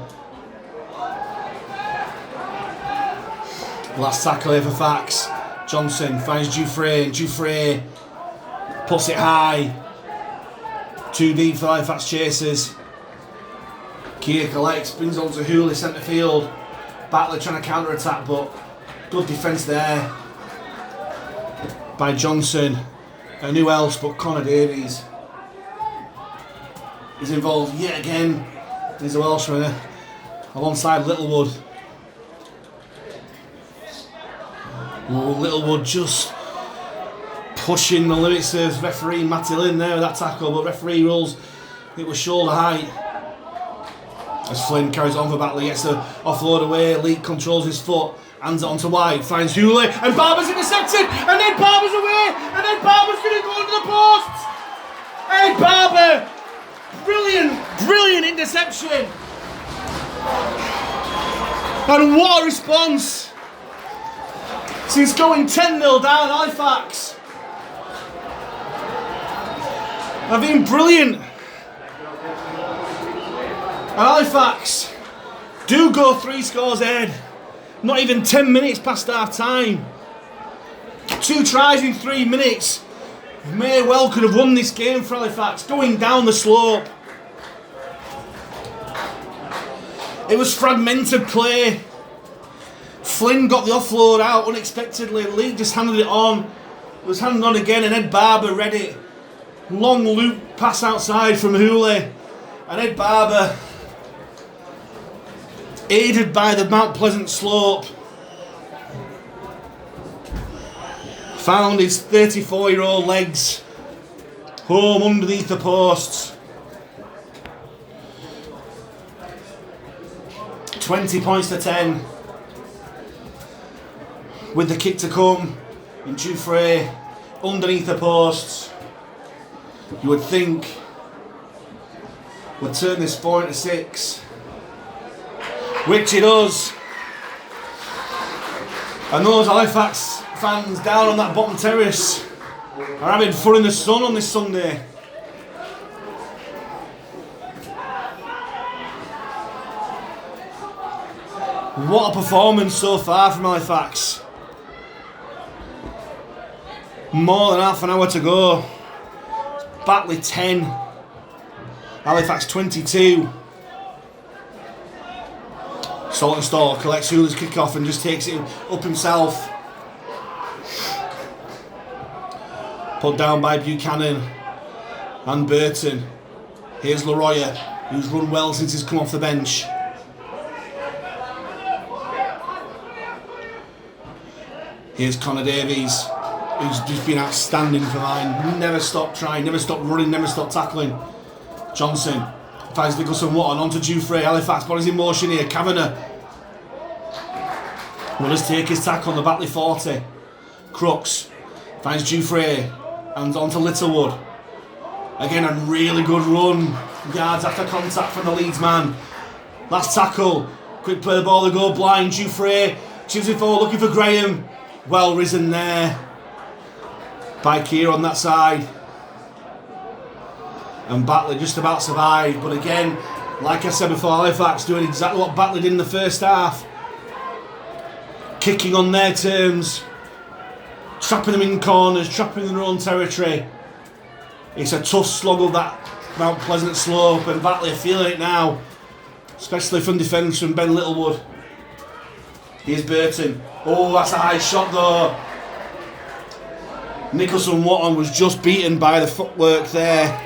Last tackle here for Fax. Johnson finds Dufresne. Dufresne puts it high. Too deep for Halifax chasers. Keir collects, brings on to Hooley, centre field. Batley trying to counter attack, but good defence there by Johnson. And who else but Connor Davies is involved yet again. He's a Welshman alongside Littlewood. Littlewood just pushing the limits of referee Matty Lynn there with that tackle, but referee rules it was shoulder height. As Flynn carries on for Batley, gets the offload away, Leake controls his foot, hands it onto White, finds Hooley, and Barber's intercepted, and then Barber's away, and then Barber's going to go under the post. Ed Barber, brilliant interception. And what a response. Since going 10-0 down, Halifax have been brilliant. And Halifax do go 3 scores ahead. Not even 10 minutes past half time. 2 tries in 3 minutes. May well could have won this game for Halifax, going down the slope. It was fragmented play. Flynn got the offload out unexpectedly. Leake just handed it on. It was handed on again, and Ed Barber read it. Long loop pass outside from Hooley. And Ed Barber, aided by the Mount Pleasant slope, found his 34-year-old legs home underneath the posts. 20 points to 10. With the kick to come, and Dufresne underneath the posts, you would think would turn this 4 into 6, which it does. And those Halifax fans down on that bottom terrace are having fun in the sun on this Sunday. What a performance so far from Halifax. More than half an hour to go. Batley 10, Halifax 22. Saltonstall collects Hula's kick-off and just takes it up himself. Put down by Buchanan and Burton. Here's Leroy, who's run well since he's come off the bench. Here's Connor Davies, who's just been outstanding for mine. Never stopped trying, never stopped running, never stopped tackling. Johnson finds Nicholson Watton onto Dufresne. Halifax bodies in motion here. Kavanagh will just take his tackle on the Batley 40. Crooks finds Dufresne and onto Littlewood. Again, a really good run. Yards after contact from the Leeds man. Last tackle. Quick play the ball, they go blind. Dufresne chips it forward looking for Graham. Well risen there by Keir on that side. And Batley just about survived. But again, like I said before, Halifax doing exactly what Batley did in the first half. Kicking on their terms. Trapping them in corners, trapping them in their own territory. It's a tough slog of that Mount Pleasant slope, and Batley are feeling it now. Especially from defence from Ben Littlewood. Here's Burton. Oh, that's a high shot though. Nicholson Watton was just beaten by the footwork there.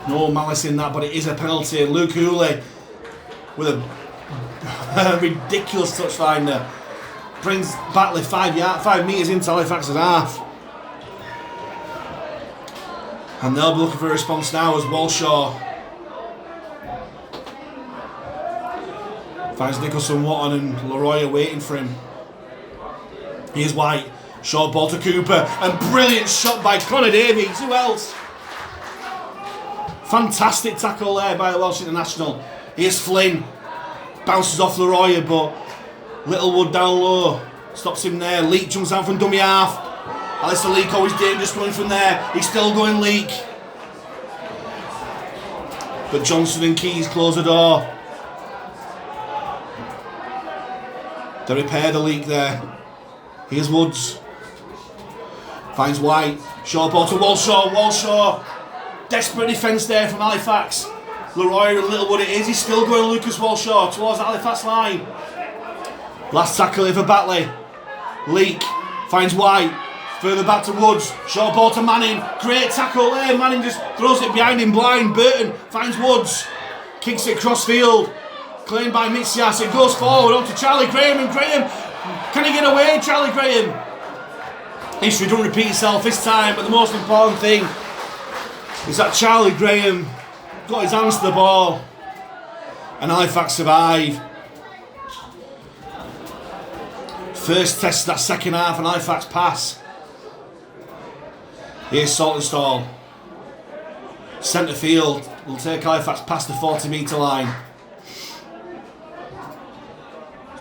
No malice in that, but it is a penalty. Luke Hooley with a ridiculous touch finder brings Batley 5 metres into Halifax's half. And they'll be looking for a response now as Walshaw finds Nicholson Watton and Leroy waiting for him. Here's White. Short ball to Cooper. And brilliant shot by Connor Davies. Who else? Fantastic tackle there by the Welsh international. Here's Flynn. Bounces off Leroy, but Littlewood down low. Stops him there. Leak jumps out from dummy half. Alistair Leak always dangerous going from there. He's still going Leak. But Johnson and Keys close the door. They repair the leak there. Here's Woods. Finds White. Short ball to Walshaw. Walshaw. Desperate defence there from Halifax. Leroy and Littlewood it is. He's still going Lucas Walshaw towards the Halifax line. Last tackle here for Batley. Leak. Finds White. Further back to Woods. Short ball to Manning. Great tackle there. Manning just throws it behind him blind. Burton finds Woods. Kicks it cross field. Claimed by Mitsias. It goes forward onto Charlie Graham. And Graham, can he get away, Charlie Graham? History don't repeat itself this time, but the most important thing is that Charlie Graham got his hands to the ball and Halifax survive. First test of that second half and Halifax pass. Here's Saltonstall. Centre field will take Halifax past the 40-metre line.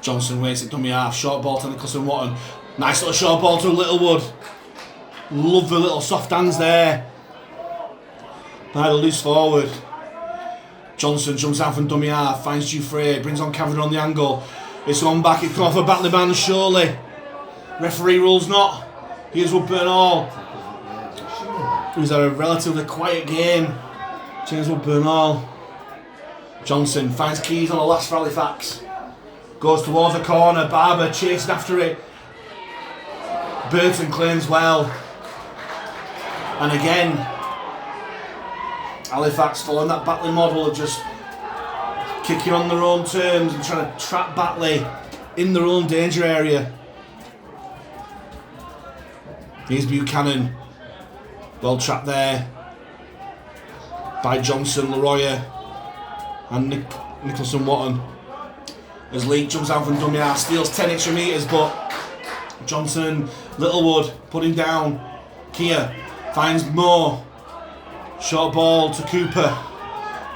Johnson waits at dummy half. Short ball to Nicholson Watton. Nice little short ball to Littlewood. Love the little soft hands there by the loose forward. Johnson jumps out from dummy half. Finds Dufresne. Brings on Kavanagh on the angle. It's on back. It come off a Batley man surely. Referee rules not. Here's Woodburn Hall, who's had a relatively quiet game. James Woodburn Hall. Johnson finds Keys on the last for Halifax. Goes towards the corner. Barber chasing after it. Burton claims well. And again, Halifax following that Batley model of just kicking on their own terms and trying to trap Batley in their own danger area. Here's Buchanan. Well trapped there by Johnson, Leroy and Nicholson Watton. As Leak jumps out from dummy half, steals 10 extra metres, but Johnson, Littlewood put him down. Keir finds Moore. Short ball to Cooper.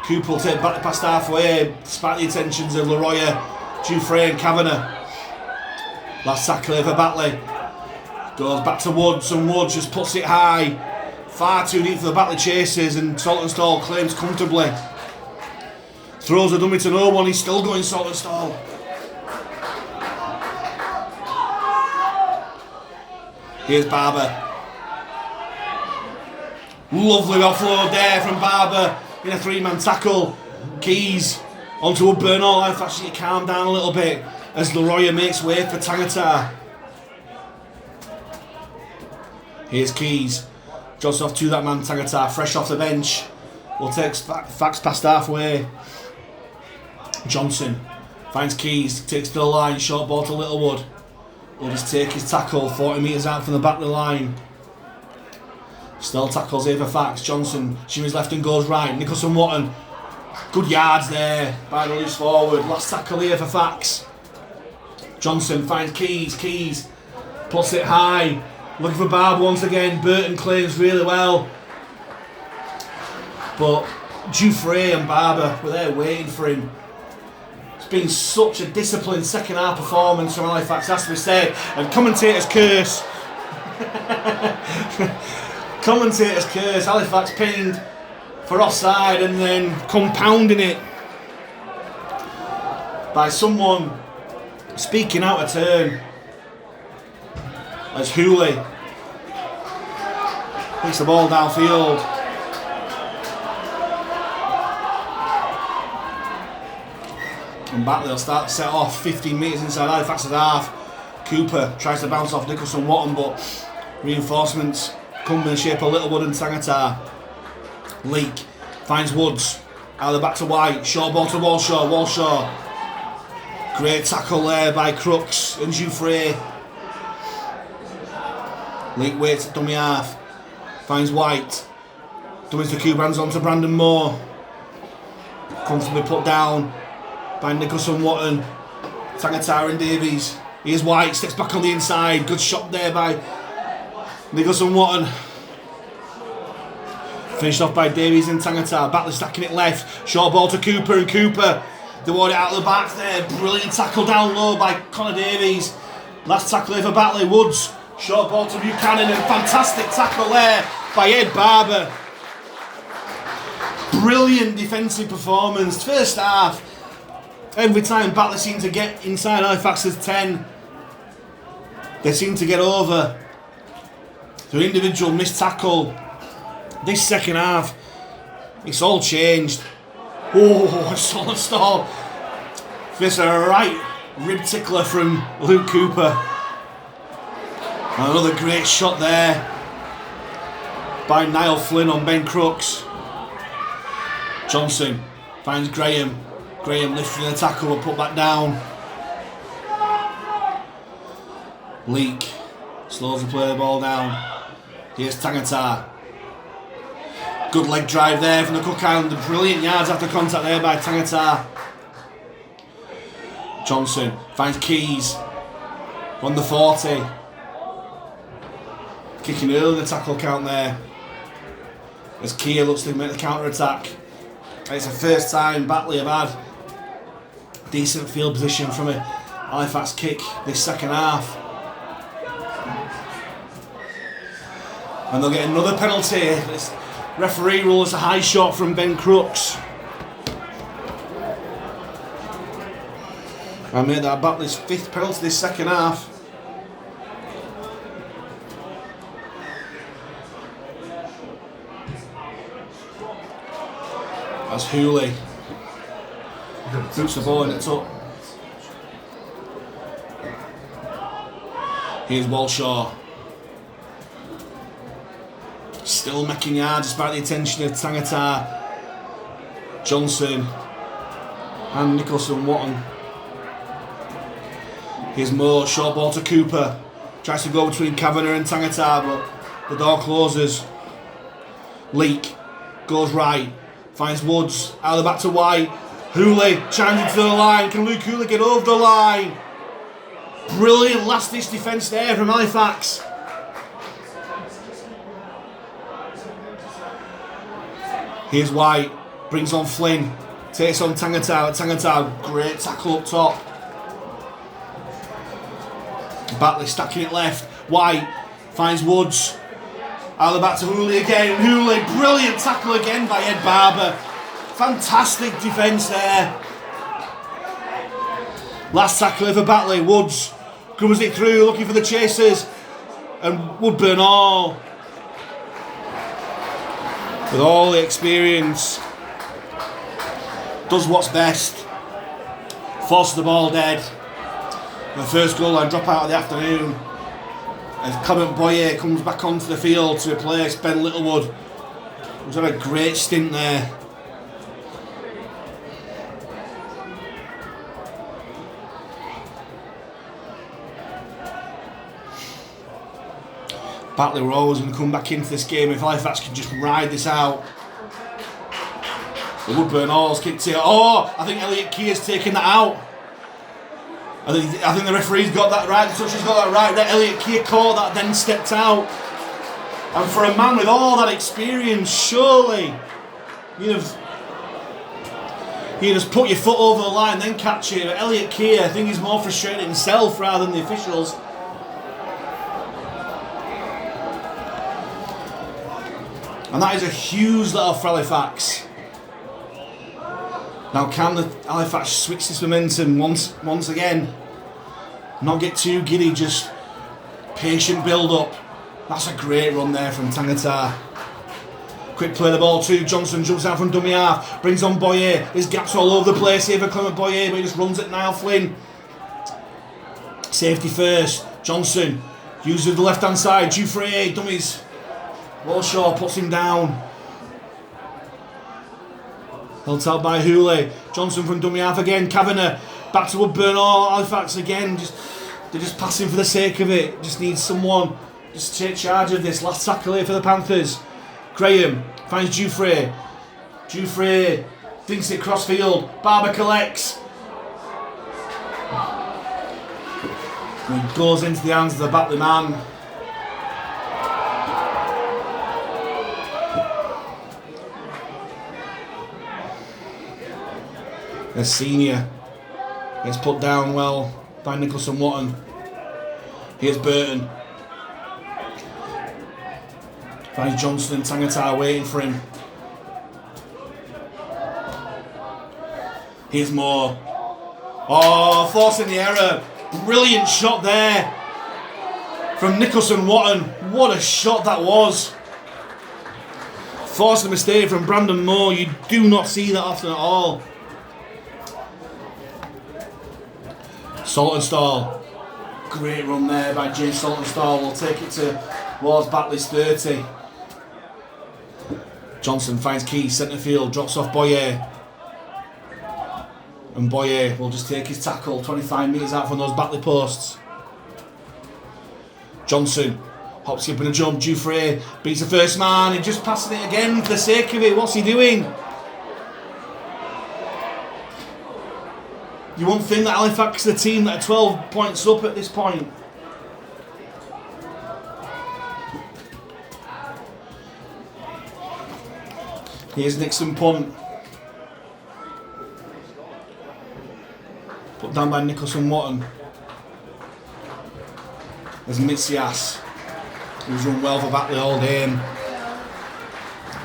Cooper will take back past halfway, despite the attentions of Leroy, Dufresne and Kavanagh. Last tackle here for Batley. Goes back to Woods, and Woods just puts it high. Far too deep for the Batley chasers, and Saltonstall claims comfortably. Throws a dummy to no one, he's still going Saltonstall. Here's Barber. Lovely offload there from Barber in a 3-man tackle. Keys onto Woodburn. All life actually calm down a little bit as Leroy makes way for Tangata. Here's Keys. Jogs off to that man Tangata, fresh off the bench. Will take Fax past halfway. Johnson finds Keys, takes to the line, short ball to Littlewood. Will just take his tackle 40 metres out from the back of the line. Still tackles here for Fax. Johnson shimmies left and goes right. Nicholson Watton. Good yards there by the loose forward. Last tackle here for Fax. Johnson finds Keys. Keys puts it high. Looking for Barb once again. Burton claims really well. But Dufresne and Barber were there waiting for him. It's been such a disciplined second half performance from Halifax, has to be said. And commentators curse. Commentators curse. Halifax pinned for offside and then compounding it by someone speaking out of turn. As Hooley takes the ball downfield. And Batley will start to set off 15 metres inside Halifax's half. Cooper tries to bounce off Nicholson Watton, but reinforcements come in the shape of Littlewood and Tangata. Leak finds Woods. Out of the back to White. Short ball to Walshaw. Walshaw. Great tackle there by Crooks and Dufresne. Leak waits at dummy half. Finds White. Dummies the Cooper, hands on to Brandon Moore. Comfortably put down by Nicholson Watton. Tangata and Davies. Here's White, steps back on the inside. Good shot there by Nicholson Watton. Finished off by Davies and Tangata. Batley stacking it left. Short ball to Cooper, and Cooper they want it out of the back there. Brilliant tackle down low by Connor Davies. Last tackle here for Batley. Woods. Short ball to Buchanan, and fantastic tackle there by Ed Barber. Brilliant defensive performance. First half, every time Batley seemed to get inside Halifax's 10, they seemed to get over through individual missed tackle. This second half, it's all changed. Oh, Saltonstall. This a right rib tickler from Luke Cooper. Another great shot there by Niall Flynn on Ben Crooks. Johnson finds Graham. Graham lifting the tackle and put back down. Leak slows the play the ball down. Here's Tangata. Good leg drive there from the Cook Island. Brilliant yards after contact there by Tangata. Johnson finds Keys on the 40. Kicking early in the tackle count there. As Keir looks to make the counter attack. It's the first time Batley have had decent field position from a Halifax kick this second half. And they'll get another penalty. This referee rules a high shot from Ben Crooks. I made that Batley's 5th penalty this second half. As Hooley boots the ball in the top. Here's Walshaw. Still making yards despite the attention of Tangata, Johnson and Nicholson Watton. Here's Moore, short ball to Cooper. Tries to go between Kavanagh and Tangata, but the door closes. Leak goes right. Finds Woods, out of the back to White. Hooley chimes into the line. Can Luke Hooley get over the line? Brilliant last-ditch defence there from Halifax. Here's White. Brings on Flynn. Takes on Tangata. Tangata, great tackle up top. Batley stacking it left. White finds Woods. Either back to Hooley again. Hooley, brilliant tackle again by Ed Barber. Fantastic defence there. Last tackle for Batley. Woods covers it through, looking for the chasers. And Woodburn all, with all the experience, does what's best. Forces the ball dead. The first goal line drop out of the afternoon. As Clement Boyer comes back onto the field to replace Ben Littlewood, who's had a great stint there. Batley were always going to come back into this game if Halifax could just ride this out. The Woodburn Halls kicked it. Oh, I think Elliot Keir's taken that out. I think the referee's got that right. The toucher's got that right. That Elliot Keir caught that, then stepped out. And for a man with all that experience, surely you'd just put your foot over the line, then catch it. But Elliot Keir, I think he's more frustrated himself rather than the officials. And that is a huge let off for Halifax. Now can the Halifax switch this momentum once again? Not get too giddy, just patient build up. That's a great run there from Tangata. Quick play the ball to Johnson, jumps out from dummy half, brings on Boyer. There's gaps all over the place here for Clement Boyer, but he just runs it now. Flynn. Safety first. Johnson uses the left hand side. Dufresne, dummies. Walshaw puts him down. Held out by Hooley. Johnson from dummy half again. Kavanagh back to Woodburn. Oh, Halifax again. They're just passing for the sake of it. Just need someone just to take charge of this. Last tackle here for the Panthers. Graham finds Dufresne. Dufresne thinks it cross field. Barber collects. And he goes into the hands of the Batley man. A senior gets put down well by Nicholson Watton. Here's Burton. Finds Johnson and Tangata waiting for him. Here's Moore. Oh, forcing the error. Brilliant shot there from Nicholson Watton. What a shot that was. Forcing a mistake from Brandon Moore. You do not see that often at all. Saltonstall, great run there by James Saltonstall. Will take it towards Batley's 30. Johnson finds Key, centre field, drops off Boyer. And Boyer will just take his tackle 25 metres out from those Batley posts. Johnson hops, skip and a jump. Dufresne beats the first man. He's just passing it again for the sake of it. What's he doing? You won't think that Halifax is the team that are 12 points up at this point. Here's Nixon punt. Put down by Nicholson Watton. There's Mitsias, who's run well for Batley all game.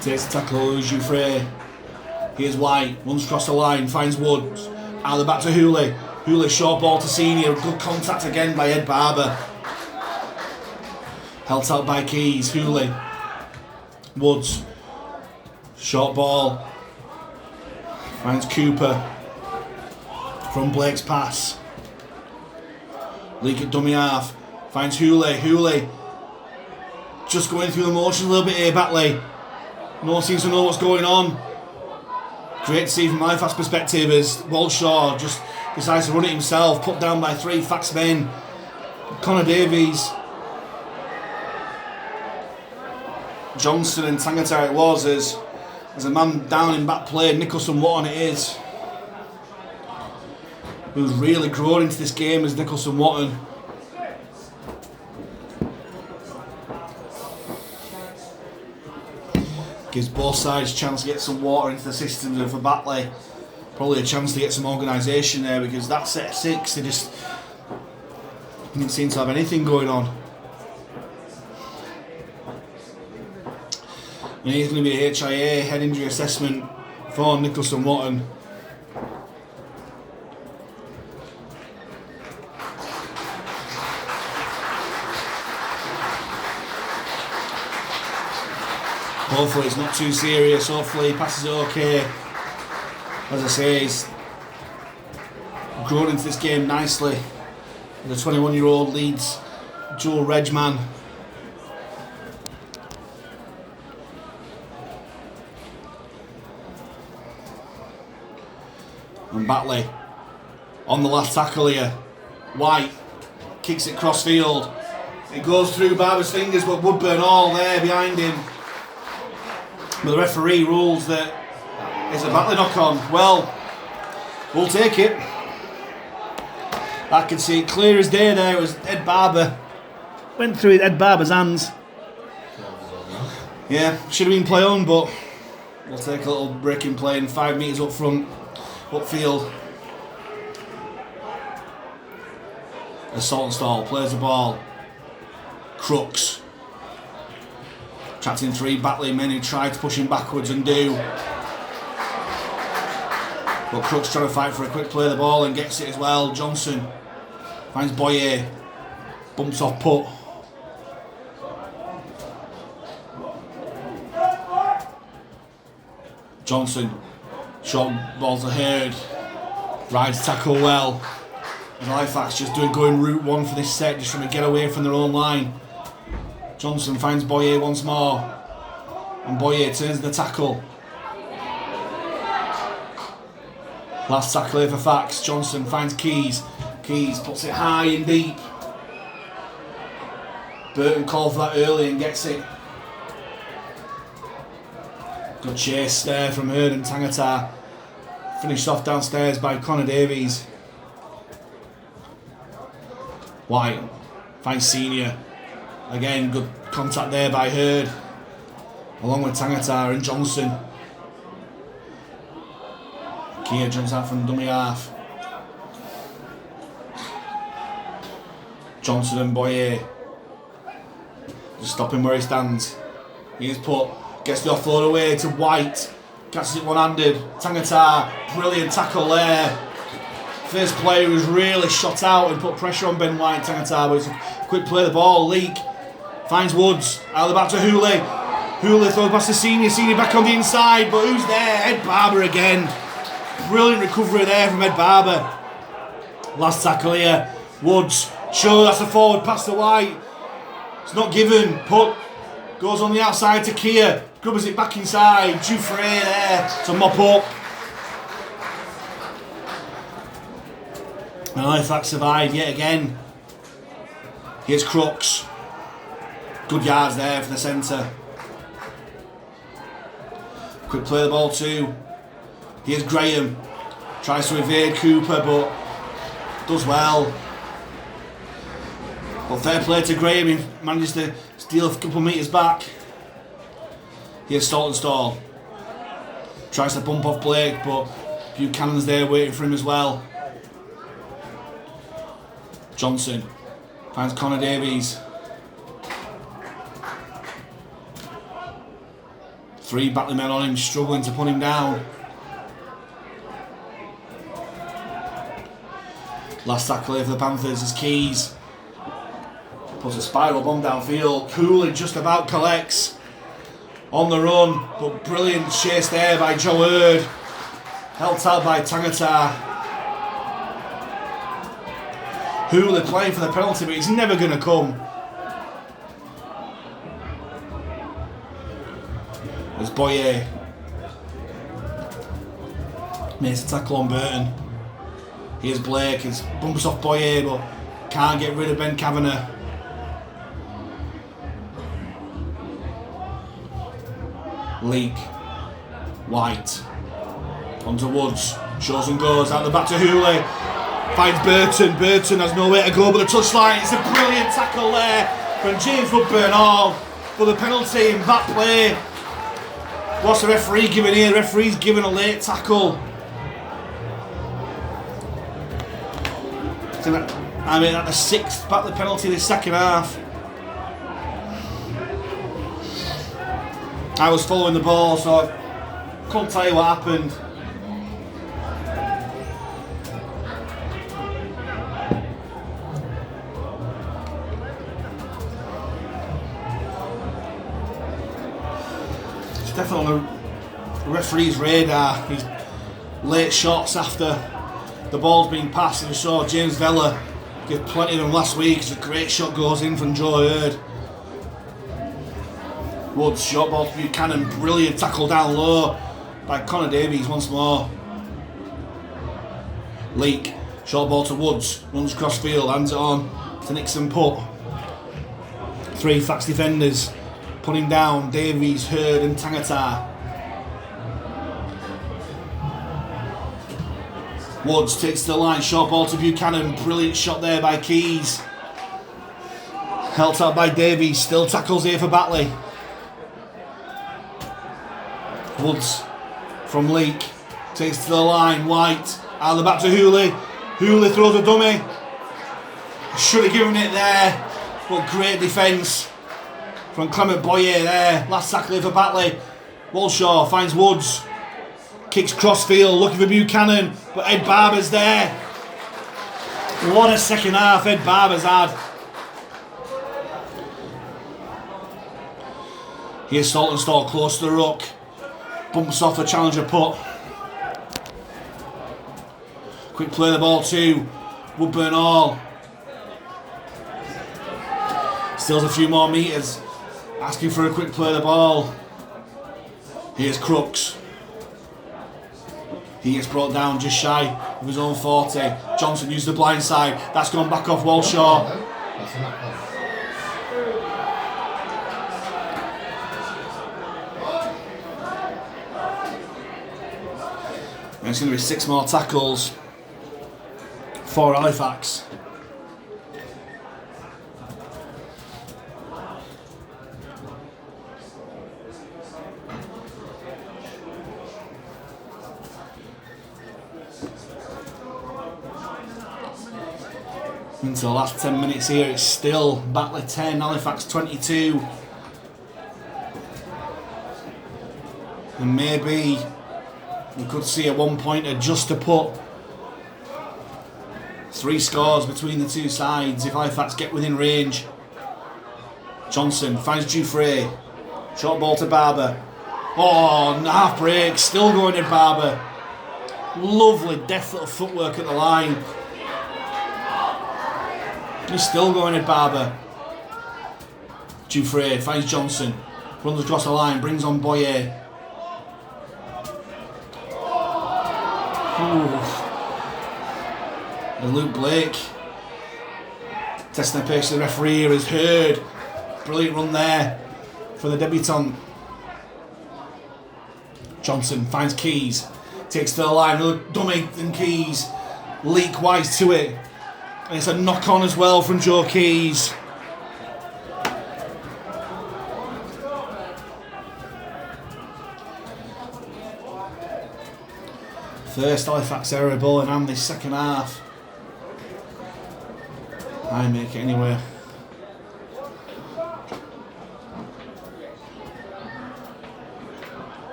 Takes the tackle, Dufresne. Here's White, runs across the line, finds Woods. Out the back to Hooley. Hooley short ball to senior. Good contact again by Ed Barber. Held out by Keys. Hooley. Woods. Short ball. Finds Cooper. From Blake's pass. Leak at dummy half. Finds Hooley. Hooley. Just going through the motions a little bit here, Batley. No one seems to know what's going on. Great to see from my fast perspective as Walshaw just decides to run it himself, put down by 3 Fax men. Connor Davies, Johnson and Tangata it was as a man down in back play. Nicholson Watton it is, who's really grown into this game as Nicholson Watton. Gives both sides a chance to get some water into the systems, and for Batley, probably a chance to get some organisation there, because that set of 6, they just didn't seem to have anything going on. And he's going to be a HIA, head injury assessment, for Nicholson Watton. Hopefully it's not too serious, hopefully he passes it okay. As I say, he's grown into this game nicely. The 21-year-old leads Joe Regman. And Batley on the last tackle here. White kicks it cross field. It goes through Barber's fingers, but Woodburn all there behind him. But the referee rules that it's a Batley knock on. Well, we'll take it. I can see it clear as day there. It was Ed Barber. Went through Ed Barber's hands. Yeah, should have been play on, but we'll take a little break in play and 5 metres up front. Upfield. As Saltonstall plays the ball. Crooks. Trapped in 3 Batley men who tried to push him backwards and do. But Crooks trying to fight for a quick play of the ball and gets it as well. Johnson finds Boyer. Bumps off put. Johnson. Short ball to Hurd. Rides tackle well. And Halifax just going route 1 for this set, just trying to get away from their own line. Johnson finds Boyer once more. And Boyer turns the tackle. Last tackle here for Fax. Johnson finds Keys. Keys puts it high and deep. Burton called for that early and gets it. Good chase there from Hurd and Tangata. Finished off downstairs by Connor Davies. White finds Senior. Again, good contact there by Hurd. Along with Tangata and Johnson. Kia jumps out from dummy half. Johnson and Boyer. Just stop him where he stands. He's put. Gets the offload away to White. Catches it one-handed. Tangata, brilliant tackle there. First player who's really shot out and put pressure on Ben White. Tangata, but it's a quick play of the ball. Leak finds Woods. Out of the back to Hooley. Hooley throws past the Senior. Senior back on the inside, but who's there? Ed Barber again. Brilliant recovery there from Ed Barber. Last tackle here. Woods. Sure, that's a forward pass to White. It's not given. Put. Goes on the outside to Kia. Grubbers it back inside. Dufresne there to mop up. And Halifax survive yet again. Here's Crooks. Good yards there for the centre. Quick play the ball too. Here's Graham. Tries to evade Cooper, but does well. But fair play to Graham. He manages to steal a couple of metres back. Here's Saltonstall. Tries to bump off Blake, but Buchanan's there waiting for him as well. Johnson finds Connor Davies. 3 Batley men on him, struggling to put him down. Last tackle here for the Panthers is Keys. Puts a spiral bomb downfield. Cooley just about collects. On the run, but brilliant chase there by Joe Hurd. Held out by Tangata. Hooley playing for the penalty, but he's never going to come. There's Boyer. Makes a tackle on Burton. Here's Blake. He bumps off Boyer, but can't get rid of Ben Kavanagh. Leak. White. Onto Woods. Shows and goes. Out the back to Hooley. Finds Burton. Burton has nowhere to go but the touchline. It's a brilliant tackle there from James Woodburn Hall for the penalty in back play. What's the referee giving here? The referee's giving a late tackle. I mean, that's the 6th Batley penalty this second half. I was following the ball, so I couldn't tell you what happened. It's definitely on the referee's radar. These late shots after the ball's been passed. And we saw James Vella give plenty of them last week. It's a great shot goes in from Joe Hurd. Woods, short ball to Buchanan, brilliant tackle down low by Connor Davies once more. Leak, short ball to Woods, runs across field, hands it on to Nixon Putt. 3 Fax defenders, putting down Davies, Hurd and Tangata. Woods takes to the line, short ball to Buchanan, brilliant shot there by Keys. Helped out by Davies, still tackles here for Batley. Woods from Leak, takes to the line, White, out of the back to Hooley. Hooley throws a dummy. Should have given it there, but great defence from Clement Boyer there. Last tackle for Batley. Walshaw finds Woods, kicks crossfield, looking for Buchanan, but Ed Barber's there. What a second half Ed Barber's had. Here's Saltonstall close to the ruck. Bumps off the challenger Putt. Quick play the ball to Woodburn Hall. Steals a few more metres. Asking for a quick play the ball. Here's Crooks. He gets brought down just shy of his own 40. Johnson used the blind side. That's gone back off Walshaw. And it's going to be 6 more tackles for Halifax. Into the last 10 minutes here, it's still Batley 10, Halifax 22. And maybe we could see a 1-pointer just to put 3 scores between the two sides if Halifax get within range. Johnson finds Dufresne. Short ball to Barber. Oh, half break, still going to Barber. Lovely deft little footwork at the line. He's still going at Barber. Dufresne finds Johnson. Runs across the line, brings on Boyer. And Luke Blake testing the pace of the referee has heard. Brilliant run there for the debutant. Johnson finds Keys. Takes to the line, another dummy and Keys. Leak wise to it. And it's a knock on as well from Joe Keys. First Halifax error ball and this second half. I make it anyway.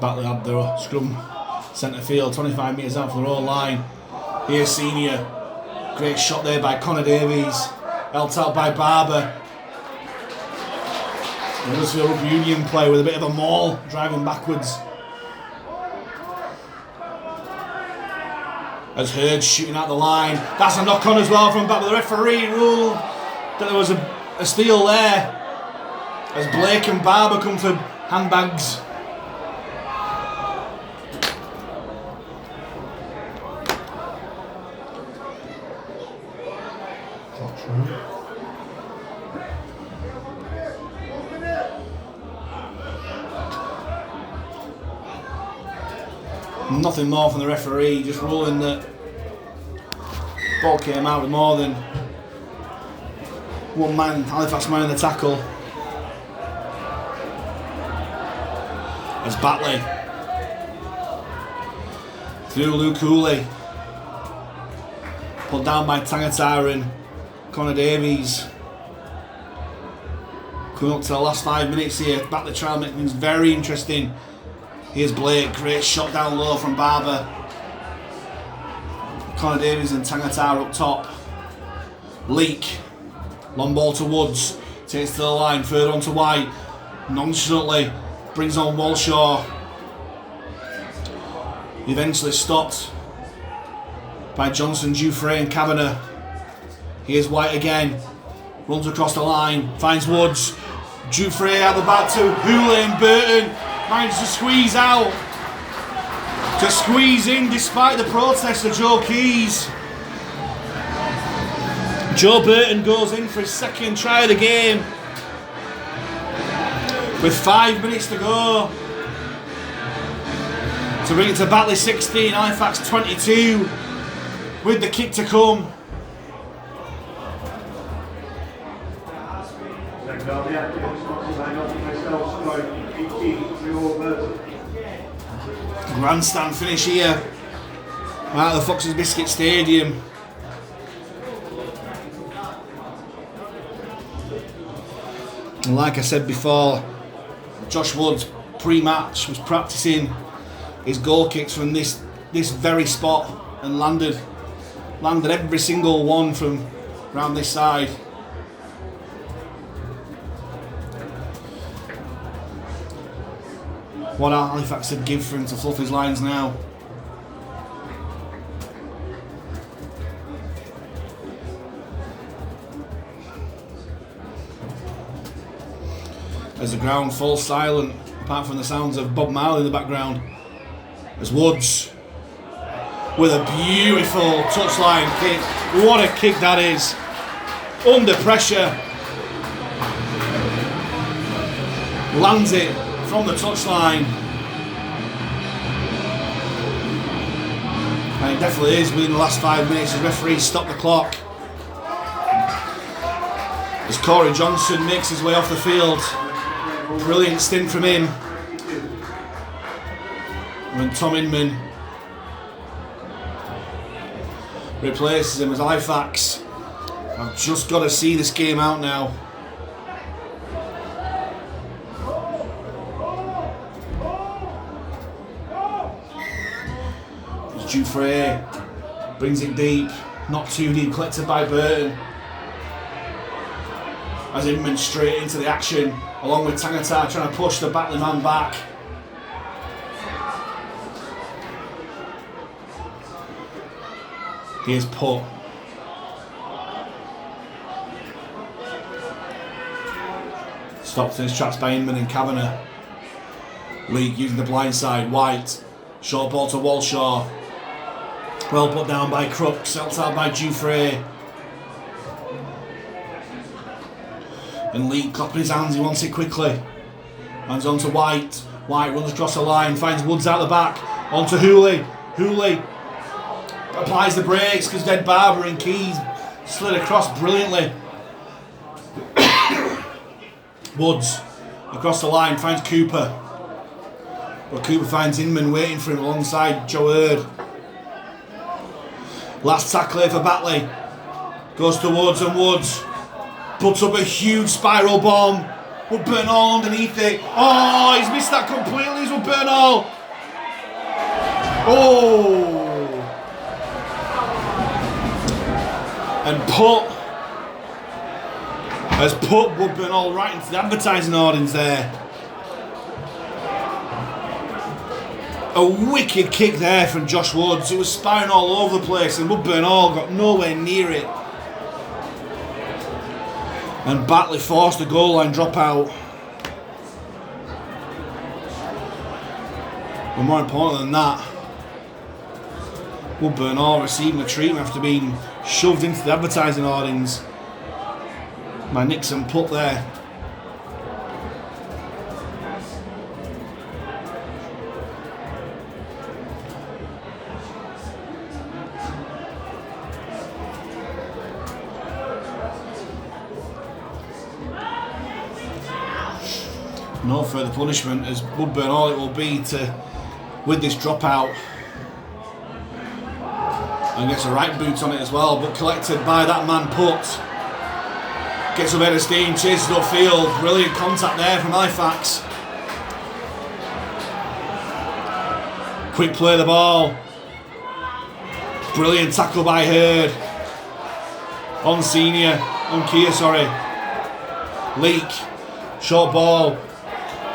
Batley had their scrum centre field, 25 metres out from their own line. Here's Senior. Great shot there by Connor Davies. Helped out by Barber. Huddersfield Rugby Union play with a bit of a maul, driving backwards. As Hurd shooting out the line. That's a knock on as well from back, but the referee ruled that there was a steal there. As Blake and Barber come for handbags. Nothing more from the referee, just ruling that Ball came out with more than one man, Halifax man in the tackle. As Batley through Luke Hooley, pulled down by Tangata and Connor Davies. Coming up to the last 5 minutes here, Batley trying to make things very interesting. Here's Blake, great shot down low from Barber. Connor Davies and Tangata up top. Leak, long ball to Woods, takes to the line, further on to White, nonchalantly brings on Walshaw. Eventually stopped by Johnson, Dufresne and Kavanagh. Here's White again, runs across the line, finds Woods. Dufresne at the back to Hooley and Burton, manages to squeeze out, to squeeze in despite the protest of Joe Keys. Joe Burton goes in for his second try of the game with 5 minutes to go to bring it to Batley 16, Halifax 22 with the kick to come. Grandstand finish here at the Foxes Biscuit Stadium. And like I said before, Josh Woods pre-match was practicing his goal kicks from this very spot and landed every single one from around this side. What Halifax would give for him to fluff his lines now. As the ground falls silent, apart from the sounds of Bob Marley in the background. As Woods with a beautiful touchline kick. What a kick that is. Under pressure. Lands it from the touchline. And it definitely is within the last 5 minutes. The referee stopped the clock. As Corey Johnson makes his way off the field. Brilliant stint from him. When Tom Inman replaces him as Halifax. I've just got to see this game out now. Dufresne brings it deep, not too deep, collected by Burton. As Inman straight into the action, along with Tangata trying to push the Batley man back. Here's Putt. Stopped in his tracks by Inman and Kavanagh. Leak using the blind side, White. Short ball to Walshaw. Well put down by Crooks, helped out by Dufresne. And Leak clapping his hands, he wants it quickly. Hands on to White. White runs across the line, finds Woods out the back. On to Hooley. Hooley applies the brakes because Dead Barber and Keys slid across brilliantly. Woods across the line, finds Cooper. But Cooper finds Inman waiting for him alongside Joe Hurd. Last tackle here for Batley. Goes to Woods and Woods puts up a huge spiral bomb. Woodburn all underneath it. Oh, he's missed that completely. He's Woodburn all. Oh. And has put Woodburn all right into the advertising audience there. A wicked kick there from Josh Woods. It was spiraling all over the place and Woodburn all got nowhere near it. And Batley forced the goal line dropout. But more important than that, Woodburn all receiving the treatment after being shoved into the advertising audience by Nixon Putt there. no further punishment as Woodburn all it will be with this dropout. And gets a right boot on it as well, but collected by that man Put. Gets a bit of steam, chases upfield. Brilliant contact there from Halifax. Quick play of the ball. Brilliant tackle by Hurd. On Kia, sorry. Leak. Short ball.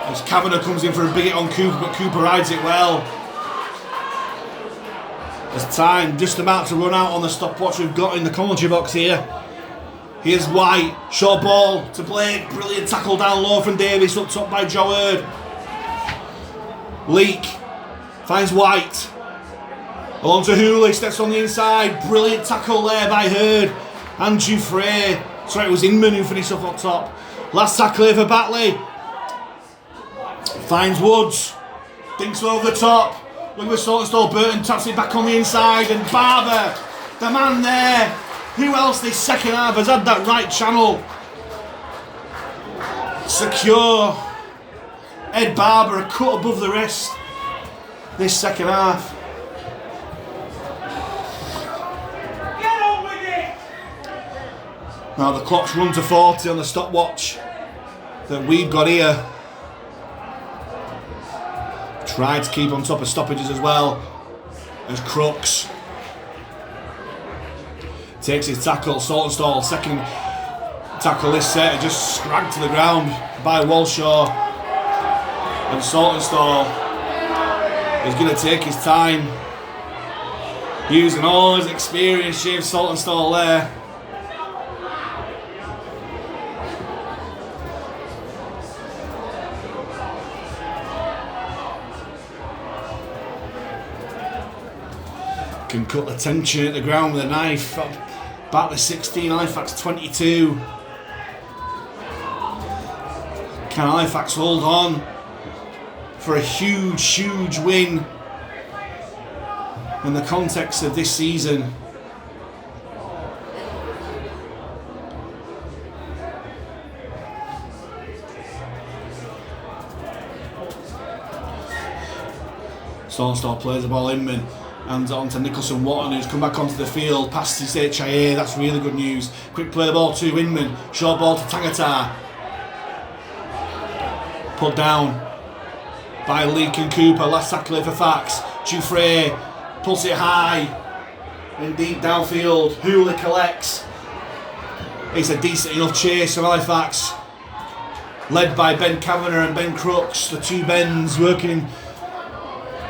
As Kavanagh comes in for a big hit on Cooper, but Cooper rides it well. There's time just about to run out on the stopwatch we've got in the commentary box here. Here's White, short ball to Blake, brilliant tackle down low from Davis, up top by Joe Hurd. Leak finds White. Along to Hooley, steps on the inside, brilliant tackle there by Hurd. And Dufresne, sorry it was Inman who finished up top. Last tackle here for Batley. Finds Woods, dinks over the top. Look at Saltonstall, Burton taps it back on the inside, and Barber, the man there. Who else this second half has had that right channel? Secure. Ed Barber, a cut above the wrist this second half. Get on with it! Now the clock's run to 40 on the stopwatch that we've got here. Tried to keep on top of stoppages as well as Crooks takes his tackle. Saltonstall, second tackle this set, just scragged to the ground by Walshaw. And Saltonstall is going to take his time, using all his experience. James Saltonstall there. Can cut the tension at the ground with a knife. Batley 16, Halifax 22. Can Halifax hold on for a huge win in the context of this season? Saltonstall plays the ball Inman. And on to Nicholson Watton, who's come back onto the field past his HIA. That's really good news. Quick play the ball to Inman. Short ball to Tangata. Put down by Leak and Cooper. Last tackle for Fax. Dufresne pulls it high and deep downfield. Hula collects. It's a decent enough chase from Halifax, led by Ben Kavanagh and Ben Crooks. The two Bens working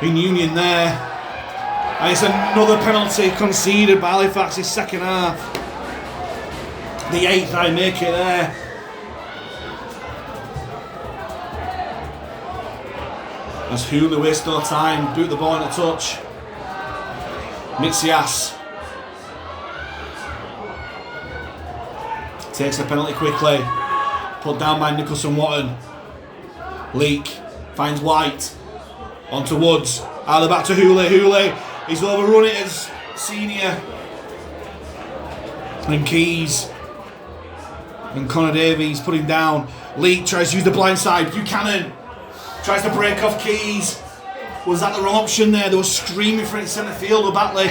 in union there. And it's another penalty conceded by Halifax in second half. The 8th I make it there. As Hula wastes no time, boot the ball in a touch. Mitsias takes the penalty quickly. Put down by Nicholson Watton. Leak finds White. Onto Woods. Out the back to Hula. He's overrun it as Senior. And Keys. And Connor Davies putting down. Leak tries to use the blind side. Buchanan tries to break off Keys. Was that the wrong option there? They were screaming for it in centre field with Batley.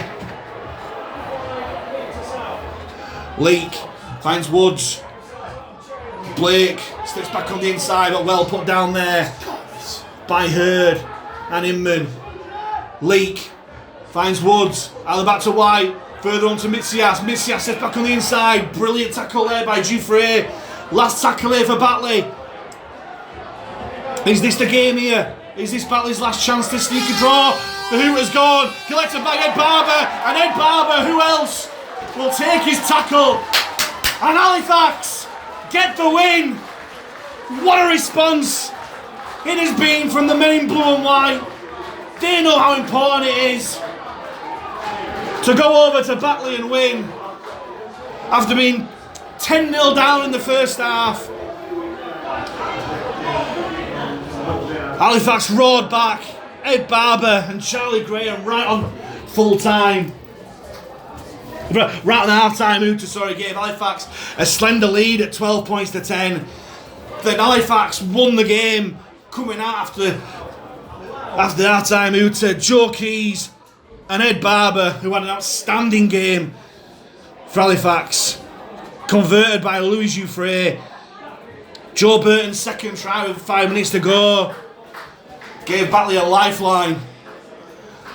Leak finds Woods. Blake steps back on the inside, but well put down there by Hurd and Inman. Leak finds Woods. Out the back to White. Further on to Mitsias. Mitsias steps back on the inside. Brilliant tackle there by Dufresne. Last tackle here for Batley. Is this the game here? Is this Batley's last chance to sneak a draw? The hooter's gone. Collected by Ed Barber. And Ed Barber, who else, will take his tackle. And Halifax get the win. What a response it has been from the men in blue and white. They know how important it is to go over to Batley and win after being 10-0 down in the first half. Halifax roared back. Ed Barber and Charlie Graham right on full time. Right on the half-time hooter, gave Halifax a slender lead at 12 points to 10. Then Halifax won the game coming out after that time, who to Joe Keys and Ed Barber, who had an outstanding game for Halifax, converted by Louis Jouffre. Joe Burton's second try with 5 minutes to go gave Batley a lifeline,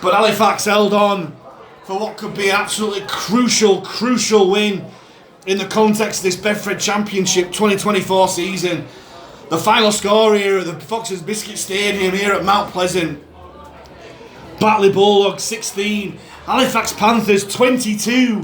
but Halifax held on for what could be an absolutely crucial win in the context of this Betfred Championship 2024 season. The final score here at the Foxes Biscuits Stadium here at Mount Pleasant: Batley Bulldogs 16, Halifax Panthers 22.